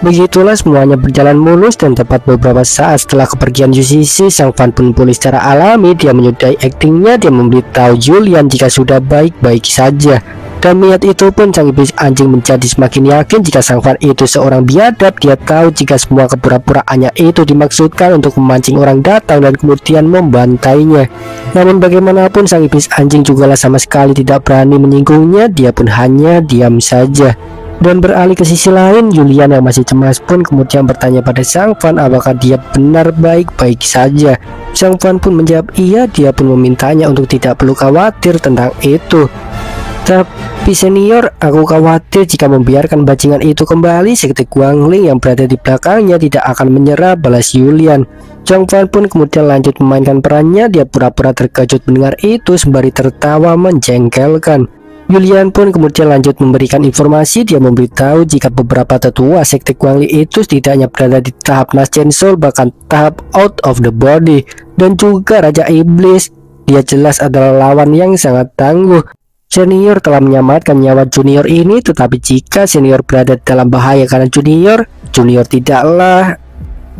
Begitulah semuanya berjalan mulus dan tepat beberapa saat setelah kepergian UCC, sang Fan pun pulih secara alami. Dia menyudahi aktingnya, dia memberitahu Julian jika sudah baik-baik saja. Dan melihat itu pun sang iblis anjing menjadi semakin yakin jika sang Fan itu seorang biadab. Dia tahu jika semua kepura-puraannya itu dimaksudkan untuk memancing orang datang dan kemudian membantainya. Namun bagaimanapun sang iblis anjing jugalah sama sekali tidak berani menyinggungnya. Dia pun hanya diam saja. Dan beralih ke sisi lain, Julian yang masih cemas pun kemudian bertanya pada sang Fan apakah dia benar baik-baik saja. Sang Fan pun menjawab iya. Dia pun memintanya untuk tidak perlu khawatir tentang itu. Tapi senior, aku khawatir jika membiarkan bajingan itu kembali, Sekte Guangling yang berada di belakangnya tidak akan menyerah, balas Julian. Sang Fan pun kemudian lanjut memainkan perannya. Dia pura-pura terkejut mendengar itu sembari tertawa menjengkelkan. Julian pun kemudian lanjut memberikan informasi. Dia memberitahu jika beberapa tetua Sekte Guangling itu setidaknya berada di tahap Nascent Soul, bahkan tahap out of the body. Dan juga Raja Iblis, dia jelas adalah lawan yang sangat tangguh. Senior telah menyelamatkan nyawa junior ini, tetapi jika senior berada dalam bahaya karena junior tidaklah.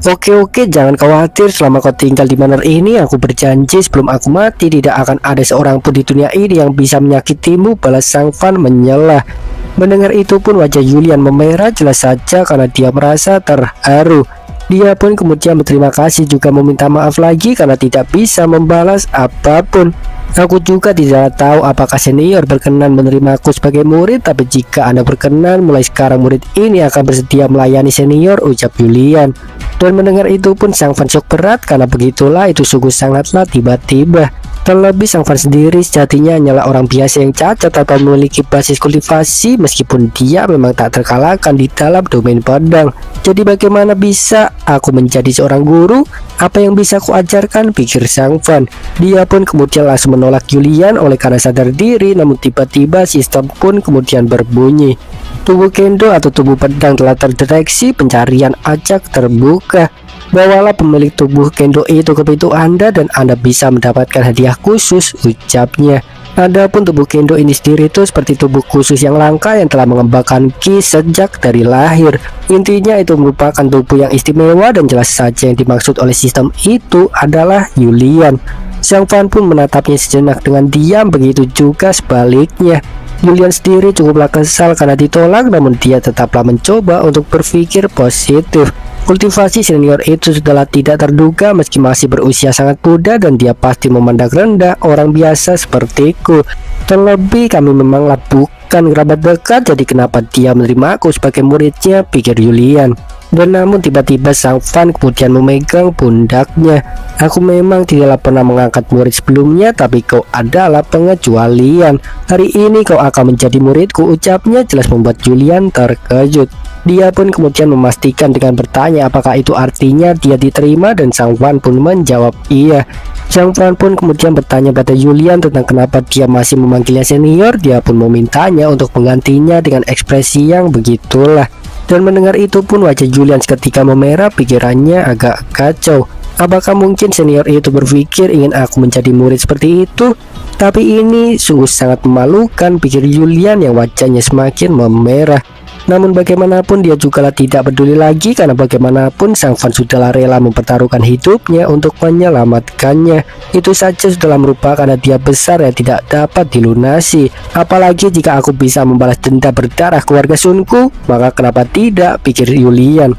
Oke, jangan khawatir. Selama kau tinggal di manor ini, aku berjanji sebelum aku mati tidak akan ada seorang pun di dunia ini yang bisa menyakitimu, balas sang Fan menyela. Mendengar itu pun wajah Julian memerah jelas saja karena dia merasa terharu. Dia pun kemudian berterima kasih juga meminta maaf lagi karena tidak bisa membalas apapun. Aku juga tidak tahu apakah senior berkenan menerima aku sebagai murid, tapi jika Anda berkenan, mulai sekarang murid ini akan bersedia melayani senior, ucap Julian. Dan mendengar itu pun sang Fan shock berat karena begitulah itu sungguh sangatlah tiba-tiba. Terlebih sang Fan sendiri sejatinya hanyalah orang biasa yang cacat atau memiliki basis kultivasi, meskipun dia memang tak terkalahkan di dalam domain pedang. Jadi bagaimana bisa aku menjadi seorang guru? Apa yang bisa aku ajarkan, pikir sang Fan. Dia pun kemudian langsung menolak Julian oleh karena sadar diri, namun tiba-tiba sistem pun kemudian berbunyi. Tubuh Kendo atau tubuh pedang telah terdeteksi, pencarian acak terbuka. Bawalah pemilik tubuh Kendo itu ke pintu Anda dan Anda bisa mendapatkan hadiah khusus, ucapnya. Adapun tubuh Kendo ini sendiri itu seperti tubuh khusus yang langka yang telah mengembangkan Ki sejak dari lahir. Intinya itu merupakan tubuh yang istimewa dan jelas saja yang dimaksud oleh sistem itu adalah Julian. Sang Fan pun menatapnya sejenak dengan diam, begitu juga sebaliknya. Julian sendiri cukuplah kesal karena ditolak, namun dia tetaplah mencoba untuk berpikir positif. Kultivasi senior itu sudahlah tidak terduga meski masih berusia sangat muda dan dia pasti memandang rendah orang biasa sepertiku. Terlebih kami memanglah bukan kerabat dekat, jadi kenapa dia menerima aku sebagai muridnya, pikir Julian. Dan namun tiba-tiba sang Fan kemudian memegang pundaknya. Aku memang tidaklah pernah mengangkat murid sebelumnya, tapi kau adalah pengecualian. Hari ini kau akan menjadi muridku, ucapnya jelas membuat Julian terkejut. Dia pun kemudian memastikan dengan bertanya apakah itu artinya dia diterima, dan sang Fan pun menjawab iya. Sang Fan pun kemudian bertanya pada Julian tentang kenapa dia masih memanggilnya senior. Dia pun memintanya untuk menggantinya dengan ekspresi yang begitulah. Dan mendengar itu pun wajah Julian seketika memerah, pikirannya agak kacau. Apakah mungkin senior itu berpikir ingin aku menjadi murid seperti itu? Tapi ini sungguh sangat memalukan, pikir Julian yang wajahnya semakin memerah. Namun bagaimanapun dia juga tidak peduli lagi, karena bagaimanapun sang Fan sudahlah rela mempertaruhkan hidupnya untuk menyelamatkannya. Itu saja sudahlah merupakan hadiah besar yang tidak dapat dilunasi. Apalagi jika aku bisa membalas dendam berdarah keluarga Sunku, maka kenapa tidak, pikir Julian.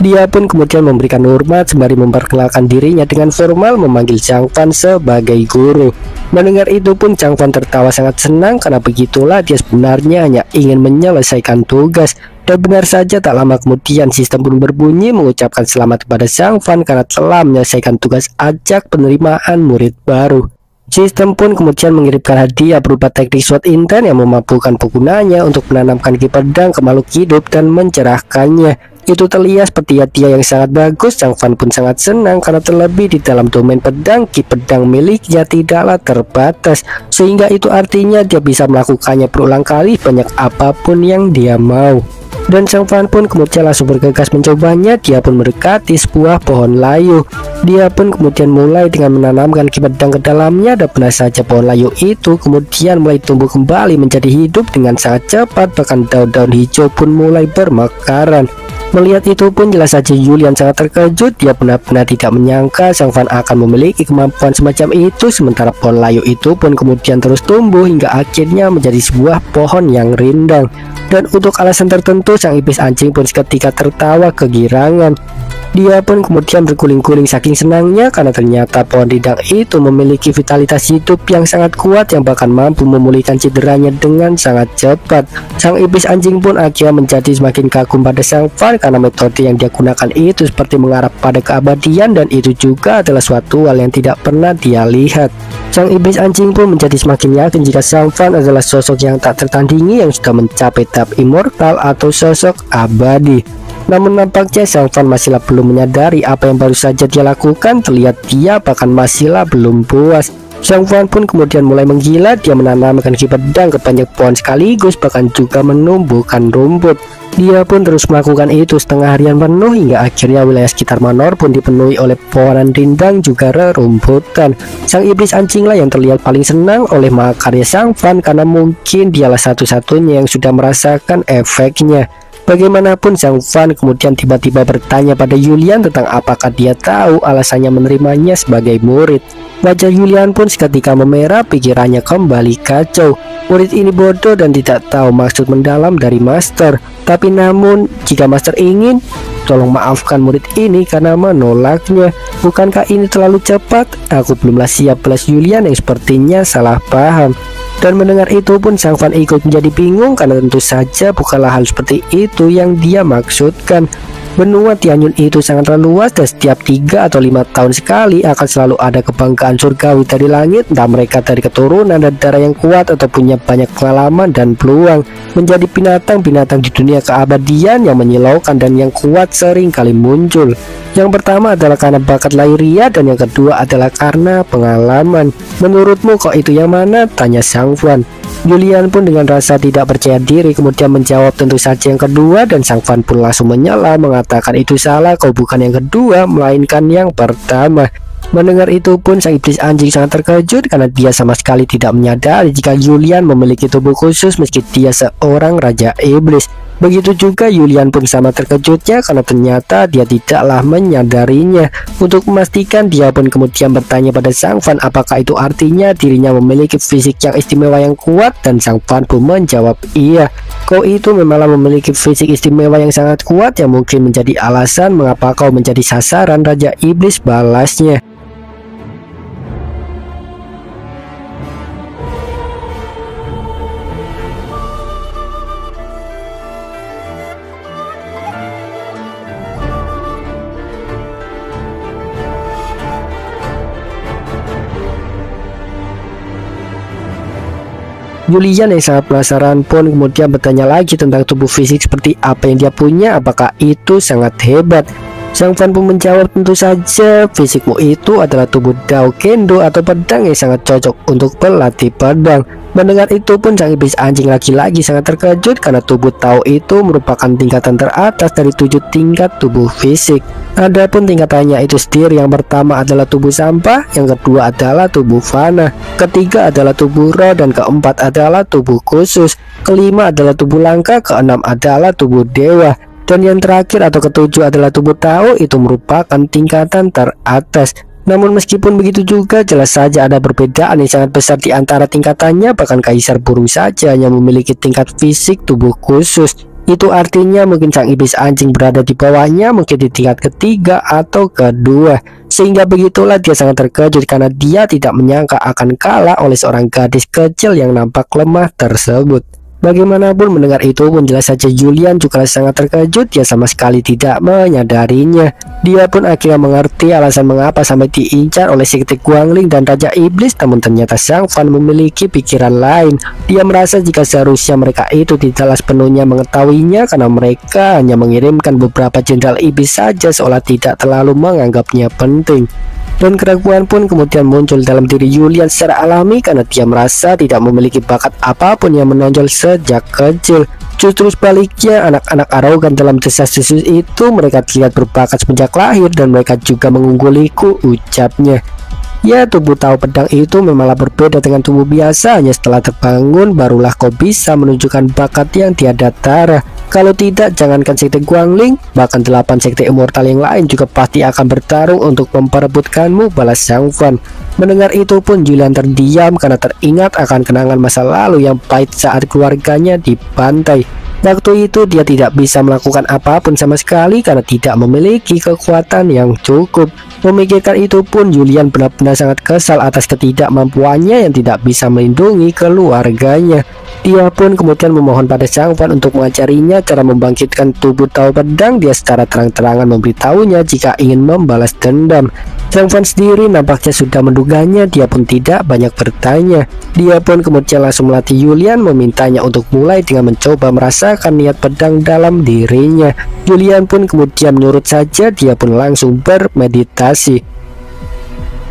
Dia pun kemudian memberikan hormat sembari memperkenalkan dirinya dengan formal memanggil Chang Fan sebagai guru. Mendengar itu pun Chang Fan tertawa sangat senang, karena begitulah dia sebenarnya hanya ingin menyelesaikan tugas. Dan benar saja tak lama kemudian sistem pun berbunyi mengucapkan selamat kepada Chang Fan karena telah menyelesaikan tugas ajak penerimaan murid baru. Sistem pun kemudian mengirimkan hadiah berupa teknik SWOT intent yang memampukan penggunanya untuk menanamkan ki pedang ke makhluk hidup dan mencerahkannya. Itu terlihat seperti hadiah yang sangat bagus. Chang Fan pun sangat senang karena terlebih di dalam domain pedang, ki pedang miliknya tidaklah terbatas, sehingga itu artinya dia bisa melakukannya berulang kali banyak apapun yang dia mau. Dan Chang Fan pun kemudian langsung bergegas mencobanya. Dia pun mendekati sebuah pohon layu. Dia pun kemudian mulai dengan menanamkan ki pedang ke dalamnya, dan benar saja pohon layu itu kemudian mulai tumbuh kembali menjadi hidup dengan sangat cepat. Bahkan daun-daun hijau pun mulai bermekaran. Melihat itu pun jelas saja Julian sangat terkejut. Dia benar-benar tidak menyangka Chang Fan akan memiliki kemampuan semacam itu. Sementara pohon layu itu pun kemudian terus tumbuh hingga akhirnya menjadi sebuah pohon yang rindang. Dan untuk alasan tertentu sang iblis anjing pun seketika tertawa kegirangan. Dia pun kemudian berguling-guling saking senangnya karena ternyata pohon rindang itu memiliki vitalitas hidup yang sangat kuat yang bahkan mampu memulihkan cederanya dengan sangat cepat. Sang iblis anjing pun akhirnya menjadi semakin kagum pada Chang Fan karena metode yang dia gunakan itu seperti mengarah pada keabadian, dan itu juga adalah suatu hal yang tidak pernah dia lihat. Sang iblis anjing pun menjadi semakin yakin jika Chang Fan adalah sosok yang tak tertandingi yang sudah mencapai tahap immortal atau sosok abadi. Namun nampaknya Chang Fan masihlah belum menyadari apa yang baru saja dia lakukan. Terlihat dia bahkan masihlah belum puas. Chang Fan pun kemudian mulai menggila. Dia menanamkan ki pedang ke banyak pohon sekaligus, bahkan juga menumbuhkan rumput. Dia pun terus melakukan itu setengah harian penuh hingga akhirnya wilayah sekitar Manor pun dipenuhi oleh pohonan rindang juga rerumputan. Sang iblis anjinglah yang terlihat paling senang oleh mahakarya Chang Fan karena mungkin dialah satu-satunya yang sudah merasakan efeknya. Bagaimanapun Chang Fan kemudian tiba-tiba bertanya pada Julian tentang apakah dia tahu alasannya menerimanya sebagai murid. Wajah Julian pun seketika memerah, pikirannya kembali kacau. Murid ini bodoh dan tidak tahu maksud mendalam dari master. Tapi namun jika master ingin, tolong maafkan murid ini karena menolaknya. Bukankah ini terlalu cepat? Aku belumlah siap, belas Julian yang sepertinya salah paham. Dan mendengar itu pun Chang Fan ikut menjadi bingung karena tentu saja bukanlah hal seperti itu yang dia maksudkan. Benua Tianyun itu sangatlah luas dan setiap 3 atau 5 tahun sekali akan selalu ada kebanggaan surgawi dari langit, entah mereka dari keturunan dan darah yang kuat atau punya banyak pengalaman dan peluang menjadi binatang-binatang di dunia keabadian yang menyilaukan dan yang kuat sering kali muncul. Yang pertama adalah karena bakat lahiriah dan yang kedua adalah karena pengalaman. Menurutmu kok itu yang mana? Tanya Chang Fan. Julian pun dengan rasa tidak percaya diri kemudian menjawab tentu saja yang kedua, dan Chang Fan pun langsung menyela mengatakan itu salah, kau bukan yang kedua melainkan yang pertama. Mendengar itu pun sang iblis anjing sangat terkejut karena dia sama sekali tidak menyadari jika Julian memiliki tubuh khusus meski dia seorang raja iblis. Begitu juga Julian pun sama terkejutnya karena ternyata dia tidaklah menyadarinya. Untuk memastikan dia pun kemudian bertanya pada Chang Fan apakah itu artinya dirinya memiliki fisik yang istimewa yang kuat, dan Chang Fan pun menjawab iya. Kau itu memanglah memiliki fisik istimewa yang sangat kuat yang mungkin menjadi alasan mengapa kau menjadi sasaran raja iblis, balasnya. Julian yang sangat penasaran pun kemudian bertanya lagi tentang tubuh fisik seperti apa yang dia punya, apakah itu sangat hebat. Sang Fan pun menjawab, tentu saja fisikmu itu adalah tubuh Dao Kendo atau pedang yang sangat cocok untuk berlatih pedang. Mendengar itu pun sang iblis anjing lagi-lagi sangat terkejut karena tubuh Tao itu merupakan tingkatan teratas dari 7 tingkat tubuh fisik. Adapun tingkatannya itu sendiri, yang pertama adalah tubuh sampah, yang kedua adalah tubuh fana, ketiga adalah tubuh roh, dan keempat adalah tubuh khusus, kelima adalah tubuh langka, keenam adalah tubuh dewa. Dan yang terakhir atau ketujuh adalah tubuh Tao, itu merupakan tingkatan teratas. Namun meskipun begitu juga, jelas saja ada perbedaan yang sangat besar di antara tingkatannya. Bahkan kaisar burung saja hanya memiliki tingkat fisik tubuh khusus. Itu artinya mungkin sang iblis anjing berada di bawahnya, mungkin di tingkat ketiga atau kedua. Sehingga begitulah dia sangat terkejut karena dia tidak menyangka akan kalah oleh seorang gadis kecil yang nampak lemah tersebut. Bagaimanapun mendengar itu pun jelas saja Julian juga sangat terkejut. Dia sama sekali tidak menyadarinya. Dia pun akhirnya mengerti alasan mengapa sampai diincar oleh Sekte Guangling dan Raja Iblis. Namun ternyata Sang Fan memiliki pikiran lain. Dia merasa jika seharusnya mereka itu tidaklah sepenuhnya mengetahuinya, karena mereka hanya mengirimkan beberapa jenderal iblis saja, seolah tidak terlalu menganggapnya penting. Dan keraguan pun kemudian muncul dalam diri Julian secara alami karena dia merasa tidak memiliki bakat apapun yang menonjol sejak kecil. Justru sebaliknya, anak-anak arogan dalam desas-desus itu mereka terlihat berbakat semenjak lahir dan mereka juga mengungguliku, ucapnya. Ya, tubuh Tao pedang itu memanglah berbeda dengan tubuh biasa. Hanya setelah terbangun barulah kau bisa menunjukkan bakat yang tiada tara. Kalau tidak, jangankan Sekte Guangling, bahkan 8 sekte immortal yang lain juga pasti akan bertarung untuk memperebutkanmu, balas Sang Fan. Mendengar itu pun Julian terdiam karena teringat akan kenangan masa lalu yang pahit saat keluarganya dibantai. Waktu itu dia tidak bisa melakukan apapun sama sekali karena tidak memiliki kekuatan yang cukup. Memikirkan itu pun Julian benar-benar sangat kesal atas ketidakmampuannya yang tidak bisa melindungi keluarganya. Dia pun kemudian memohon pada Sang Fan untuk mengajarinya cara membangkitkan tubuh Tao pedang. Dia secara terang-terangan memberitahunya jika ingin membalas dendam. Sang Fan sendiri nampaknya sudah menduganya. Dia pun tidak banyak bertanya. Dia pun kemudian langsung melatih Julian, memintanya untuk mulai dengan mencoba merasakan niat pedang dalam dirinya. Julian pun kemudian menurut saja. Dia pun langsung bermeditasi.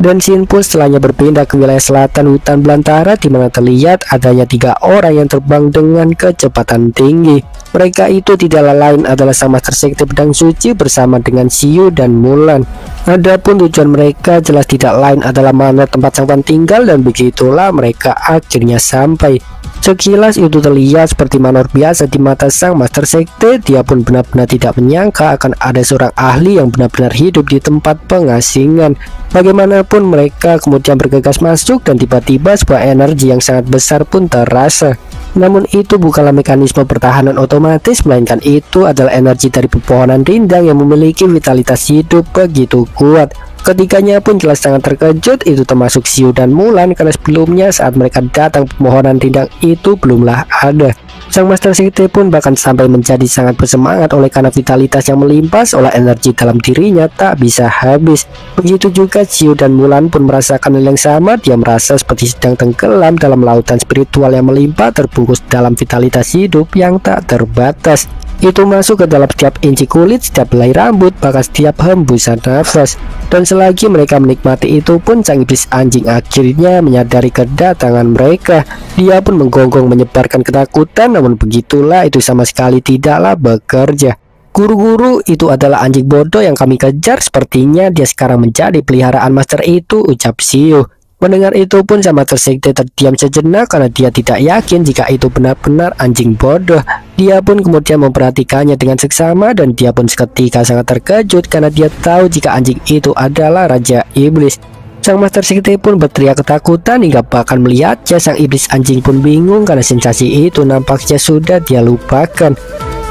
Dan scene pun setelahnya berpindah ke wilayah selatan hutan belantara, di mana terlihat adanya 3 orang yang terbang dengan kecepatan tinggi. Mereka itu tidaklah lain adalah Sang Master Sekte Pedang Suci bersama dengan Xiu dan Mulan. Adapun tujuan mereka jelas tidak lain adalah mana tempat Sang Fan tinggal, dan begitulah mereka akhirnya sampai. Sekilas itu terlihat seperti manor biasa di mata Sang Master Sekte. Dia pun benar-benar tidak menyangka akan ada seorang ahli yang benar-benar hidup di tempat pengasingan. Bagaimanapun mereka kemudian bergegas masuk dan tiba-tiba sebuah energi yang sangat besar pun terasa. Namun itu bukanlah mekanisme pertahanan otomatis, melainkan itu adalah energi dari pepohonan rindang yang memiliki vitalitas hidup begitu kuat. Ketiganya pun jelas sangat terkejut, itu termasuk Xiu dan Mulan, karena sebelumnya saat mereka datang pepohonan rindang itu belumlah ada. Sang Master Sekte pun bahkan sampai menjadi sangat bersemangat oleh karena vitalitas yang melimpah, seolah energi dalam dirinya tak bisa habis. Begitu juga Xiu dan Mulan pun merasakan hal yang sama. Dia merasa seperti sedang tenggelam dalam lautan spiritual yang melimpah, terbungkus dalam vitalitas hidup yang tak terbatas. Itu masuk ke dalam setiap inci kulit, setiap helai rambut, bahkan setiap hembusan nafas. Dan selagi mereka menikmati itu pun sang iblis anjing akhirnya menyadari kedatangan mereka. Dia pun menggonggong menyebarkan ketakutan, namun begitulah itu sama sekali tidaklah bekerja. Guru-guru itu adalah anjing bodoh yang kami kejar, sepertinya dia sekarang menjadi peliharaan master itu, ucap Xiu. Mendengar itu pun Sang Master Sekte terdiam sejenak karena dia tidak yakin jika itu benar-benar anjing bodoh. Dia pun kemudian memperhatikannya dengan seksama dan dia pun seketika sangat terkejut karena dia tahu jika anjing itu adalah Raja Iblis. Sang Master Sekte pun berteriak ketakutan hingga bahkan melihatnya sang iblis anjing pun bingung karena sensasi itu nampaknya sudah dia lupakan.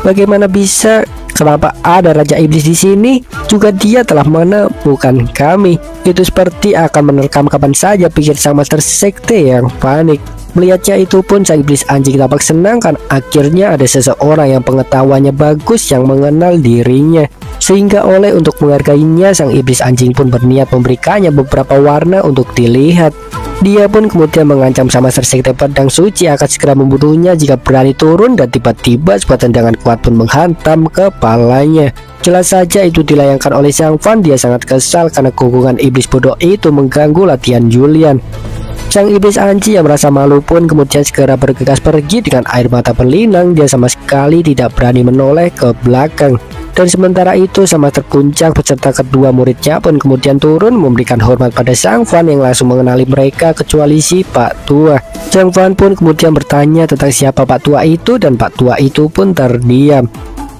Bagaimana bisa? Kenapa ada Raja Iblis di sini? Juga dia telah menemukan kami. Itu seperti akan menerkam kapan saja, pikir Sang Master Sekte yang panik. Melihatnya itu pun sang iblis anjing tampak senang kan akhirnya ada seseorang yang pengetahuannya bagus yang mengenal dirinya. Sehingga oleh untuk menghargainya, sang iblis anjing pun berniat memberikannya beberapa warna untuk dilihat. Dia pun kemudian mengancam Sang Master Sekte Pedang Suci akan segera membunuhnya jika berani turun, dan tiba-tiba sebuah tendangan kuat pun menghantam kepalanya. Jelas saja itu dilayangkan oleh Sang Fan. Dia sangat kesal karena gugungan iblis bodoh itu mengganggu latihan Julian. Sang iblis Anji yang merasa malu pun kemudian segera bergegas pergi dengan air mata berlinang. Dia sama sekali tidak berani menoleh ke belakang. Dan sementara itu sama terguncang beserta kedua muridnya pun kemudian turun memberikan hormat pada Sang Fan yang langsung mengenali mereka kecuali si Pak Tua. Sang Fan pun kemudian bertanya tentang siapa Pak Tua itu dan Pak Tua itu pun terdiam.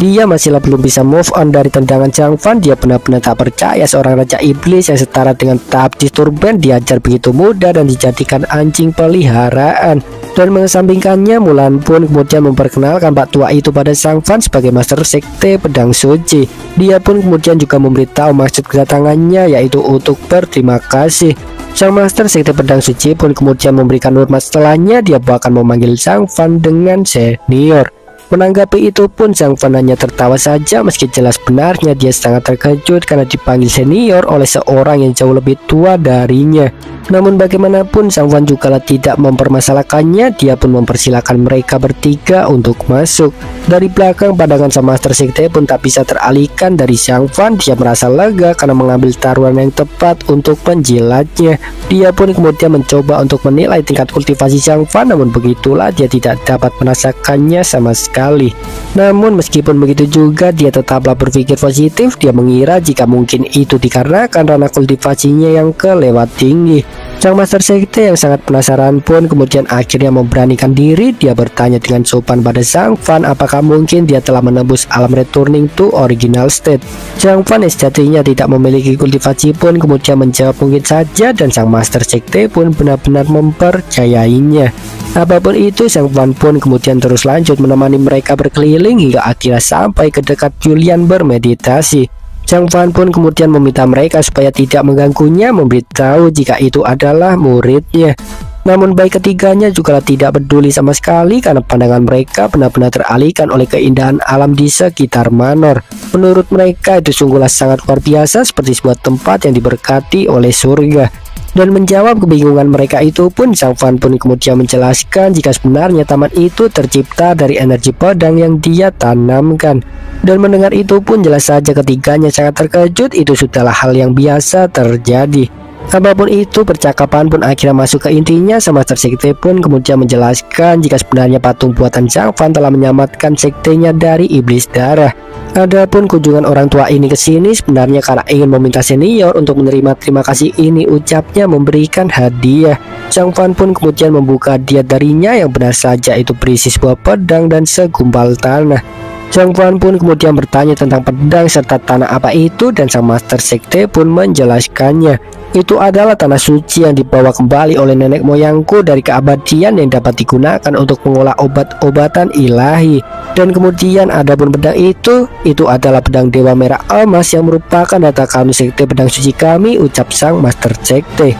Dia masihlah belum bisa move on dari tendangan Sang Fan. Dia benar-benar tak percaya seorang raja iblis yang setara dengan tahap disturban diajar begitu mudah dan dijadikan anjing peliharaan. Dan mengesampingkannya, Mulan pun kemudian memperkenalkan Pak Tua itu pada Sang Fan sebagai Master Sekte Pedang Suci. Dia pun kemudian juga memberitahu maksud kedatangannya, yaitu untuk berterima kasih. Sang Master Sekte Pedang Suci pun kemudian memberikan hormat. Setelahnya dia bahkan memanggil Sang Fan dengan senior. Menanggapi itu pun Sang Fan hanya tertawa saja, meski jelas benarnya dia sangat terkejut karena dipanggil senior oleh seorang yang jauh lebih tua darinya. Namun bagaimanapun Sang Fan juga tidak mempermasalahkannya. Dia pun mempersilahkan mereka bertiga untuk masuk. Dari belakang pandangan Sang Master Sekte pun tak bisa teralihkan dari Sang Fan. Dia merasa lega karena mengambil taruhan yang tepat untuk menjilatnya. Dia pun kemudian mencoba untuk menilai tingkat kultivasi Sang Fan, namun begitulah dia tidak dapat merasakannya sama sekali. Namun meskipun begitu juga dia tetaplah berpikir positif. Dia mengira jika mungkin itu dikarenakan ranah kultivasinya yang kelewat tinggi. Sang Master Sekte yang sangat penasaran pun kemudian akhirnya memberanikan diri. Dia bertanya dengan sopan pada Sang Fan apakah mungkin dia telah menembus alam returning to original state. Sang Fan yang sejatinya tidak memiliki kultivasi pun kemudian menjawab mungkin saja, dan Sang Master Sekte pun benar-benar mempercayainya. Apapun itu, Sang Fan pun kemudian terus lanjut menemani mereka berkeliling hingga akhirnya sampai ke dekat Julian bermeditasi. Sang Fan pun kemudian meminta mereka supaya tidak mengganggunya, memberitahu jika itu adalah muridnya. Namun baik ketiganya juga tidak peduli sama sekali karena pandangan mereka benar-benar teralihkan oleh keindahan alam di sekitar Manor. Menurut mereka itu sungguhlah sangat luar biasa, seperti sebuah tempat yang diberkati oleh surga. Dan menjawab kebingungan mereka itu pun Sang Fan pun kemudian menjelaskan jika sebenarnya taman itu tercipta dari energi pedang yang dia tanamkan. Dan mendengar itu pun jelas saja ketiganya sangat terkejut. Itu sudahlah hal yang biasa terjadi. Apapun itu, percakapan pun akhirnya masuk ke intinya. Sang Master Sekte pun kemudian menjelaskan jika sebenarnya patung buatan Sang Fan telah menyelamatkan sektenya dari iblis darah. Adapun kunjungan orang tua ini ke sini sebenarnya karena ingin meminta senior untuk menerima terima kasih ini, ucapnya memberikan hadiah. Sang Fan pun kemudian membuka hadiah darinya yang benar saja itu berisi sebuah pedang dan segumpal tanah. Sang Fan pun kemudian bertanya tentang pedang serta tanah apa itu, dan Sang Master Sekte pun menjelaskannya. Itu adalah tanah suci yang dibawa kembali oleh nenek moyangku dari keabadian yang dapat digunakan untuk mengolah obat-obatan ilahi. Dan kemudian adapun pedang itu adalah pedang Dewa Merah Emas yang merupakan data kanun Sekte Pedang Suci kami, ucap Sang Master Sekte.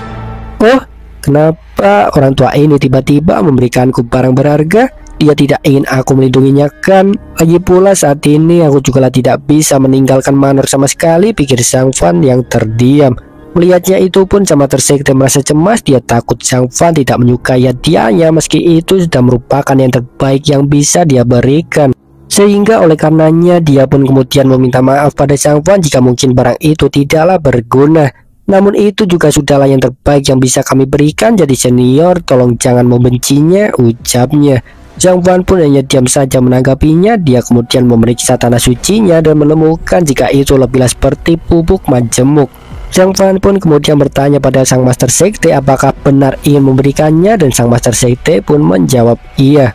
Oh, kenapa orang tua ini tiba-tiba memberikanku barang berharga? Dia tidak ingin aku melindunginya kan? Lagi pula saat ini aku juga tidak bisa meninggalkan Manor sama sekali, pikir Sang Fan yang terdiam. Melihatnya itu pun Sang Master Sekte merasa cemas. Dia takut Sang Fan tidak menyukai hadiahnya, meski itu sudah merupakan yang terbaik yang bisa dia berikan. Sehingga oleh karenanya dia pun kemudian meminta maaf pada Sang Fan jika mungkin barang itu tidaklah berguna. Namun itu juga sudahlah yang terbaik yang bisa kami berikan. Jadi senior, tolong jangan membencinya, ucapnya. Sang Fan pun hanya diam saja menanggapinya. Dia kemudian memeriksa tanah sucinya dan menemukan jika itu lebihlah seperti bubuk majemuk. Sang Fan pun kemudian bertanya pada Sang Master Sekte apakah benar ingin memberikannya, dan Sang Master Sekte pun menjawab iya.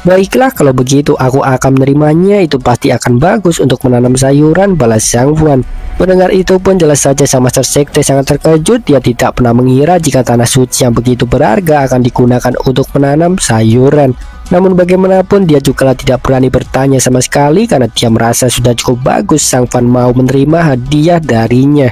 Baiklah, kalau begitu aku akan menerimanya. Itu pasti akan bagus untuk menanam sayuran, balas Sang Fan. Mendengar itu pun jelas saja Sang Master Sekte sangat terkejut. Dia tidak pernah mengira jika tanah suci yang begitu berharga akan digunakan untuk menanam sayuran. Namun bagaimanapun dia juga tidak berani bertanya sama sekali karena dia merasa sudah cukup bagus Sang Fan mau menerima hadiah darinya.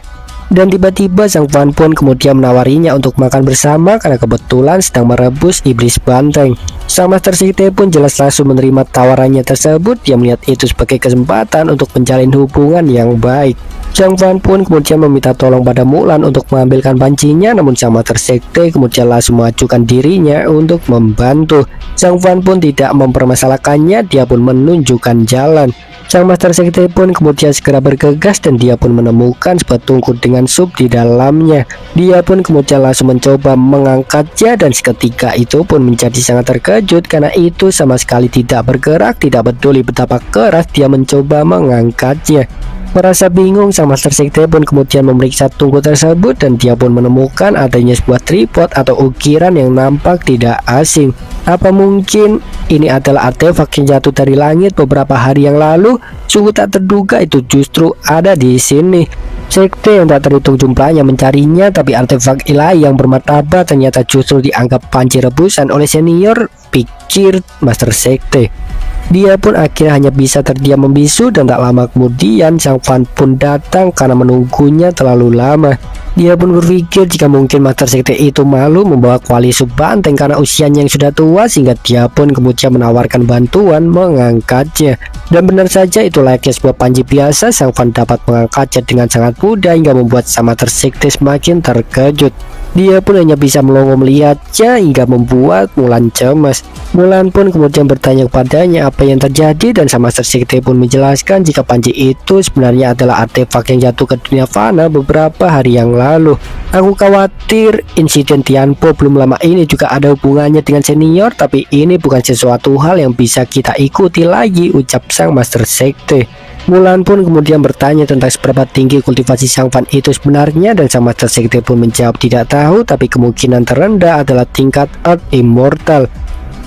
Dan tiba-tiba Sang Fan pun kemudian menawarinya untuk makan bersama karena kebetulan sedang merebus iblis banteng. Sang Master Sekte pun jelas langsung menerima tawarannya tersebut. Dia melihat itu sebagai kesempatan untuk menjalin hubungan yang baik. Zhang Fan pun kemudian meminta tolong pada Mulan untuk mengambilkan pancinya, namun Sang Master Sekte kemudian langsung mengajukan dirinya untuk membantu. Zhang Fan pun tidak mempermasalahkannya, dia pun menunjukkan jalan. Sang Master Sekte pun kemudian segera bergegas dan dia pun menemukan sebuah tungku dengan sup di dalamnya. Dia pun kemudian langsung mencoba mengangkatnya dan seketika itu pun menjadi sangat terkejut karena itu sama sekali tidak bergerak, tidak peduli betapa keras dia mencoba mengangkatnya. Merasa bingung, Sang Master Sekte pun kemudian memeriksa tungku tersebut dan dia pun menemukan adanya sebuah tripod atau ukiran yang nampak tidak asing. Apa mungkin ini adalah artefak yang jatuh dari langit beberapa hari yang lalu? Sungguh tak terduga itu justru ada di sini. Sekte yang tak terhitung jumlahnya mencarinya, tapi artefak ilahi yang bermartabat ternyata justru dianggap panci rebusan oleh senior, pikir Master Sekte. Dia pun akhirnya hanya bisa terdiam membisu dan tak lama kemudian Zhang Fan pun datang karena menunggunya terlalu lama. Dia pun berpikir jika mungkin Master Sekte itu malu membawa kuali subbanteng karena usianya yang sudah tua, sehingga dia pun kemudian menawarkan bantuan mengangkatnya. Dan benar saja itu layaknya sebuah panci biasa, Zhang Fan dapat mengangkatnya dengan sangat mudah hingga membuat Sang Master Sekte semakin terkejut. Dia pun hanya bisa melongo melihatnya hingga membuat Mulan cemas. Mulan pun kemudian bertanya kepadanya apa yang terjadi dan Sang Master Sekte pun menjelaskan jika panci itu sebenarnya adalah artefak yang jatuh ke dunia fana beberapa hari yang lalu. Aku khawatir insiden Tianpo belum lama ini juga ada hubungannya dengan senior, tapi ini bukan sesuatu hal yang bisa kita ikuti lagi, ucap Sang Master Sekte. Mulan pun kemudian bertanya tentang seberapa tinggi kultivasi Zhang Fan itu sebenarnya dan Sang Master Sekte pun menjawab tidak tahu, tapi kemungkinan terendah adalah tingkat Earth Immortal.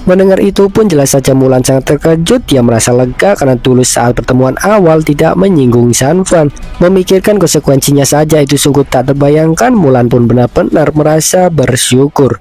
Mendengar itu pun jelas saja Mulan sangat terkejut. Dia merasa lega karena dulu saat pertemuan awal tidak menyinggung Zhang Fan. Memikirkan konsekuensinya saja itu sungguh tak terbayangkan. Mulan pun benar-benar merasa bersyukur.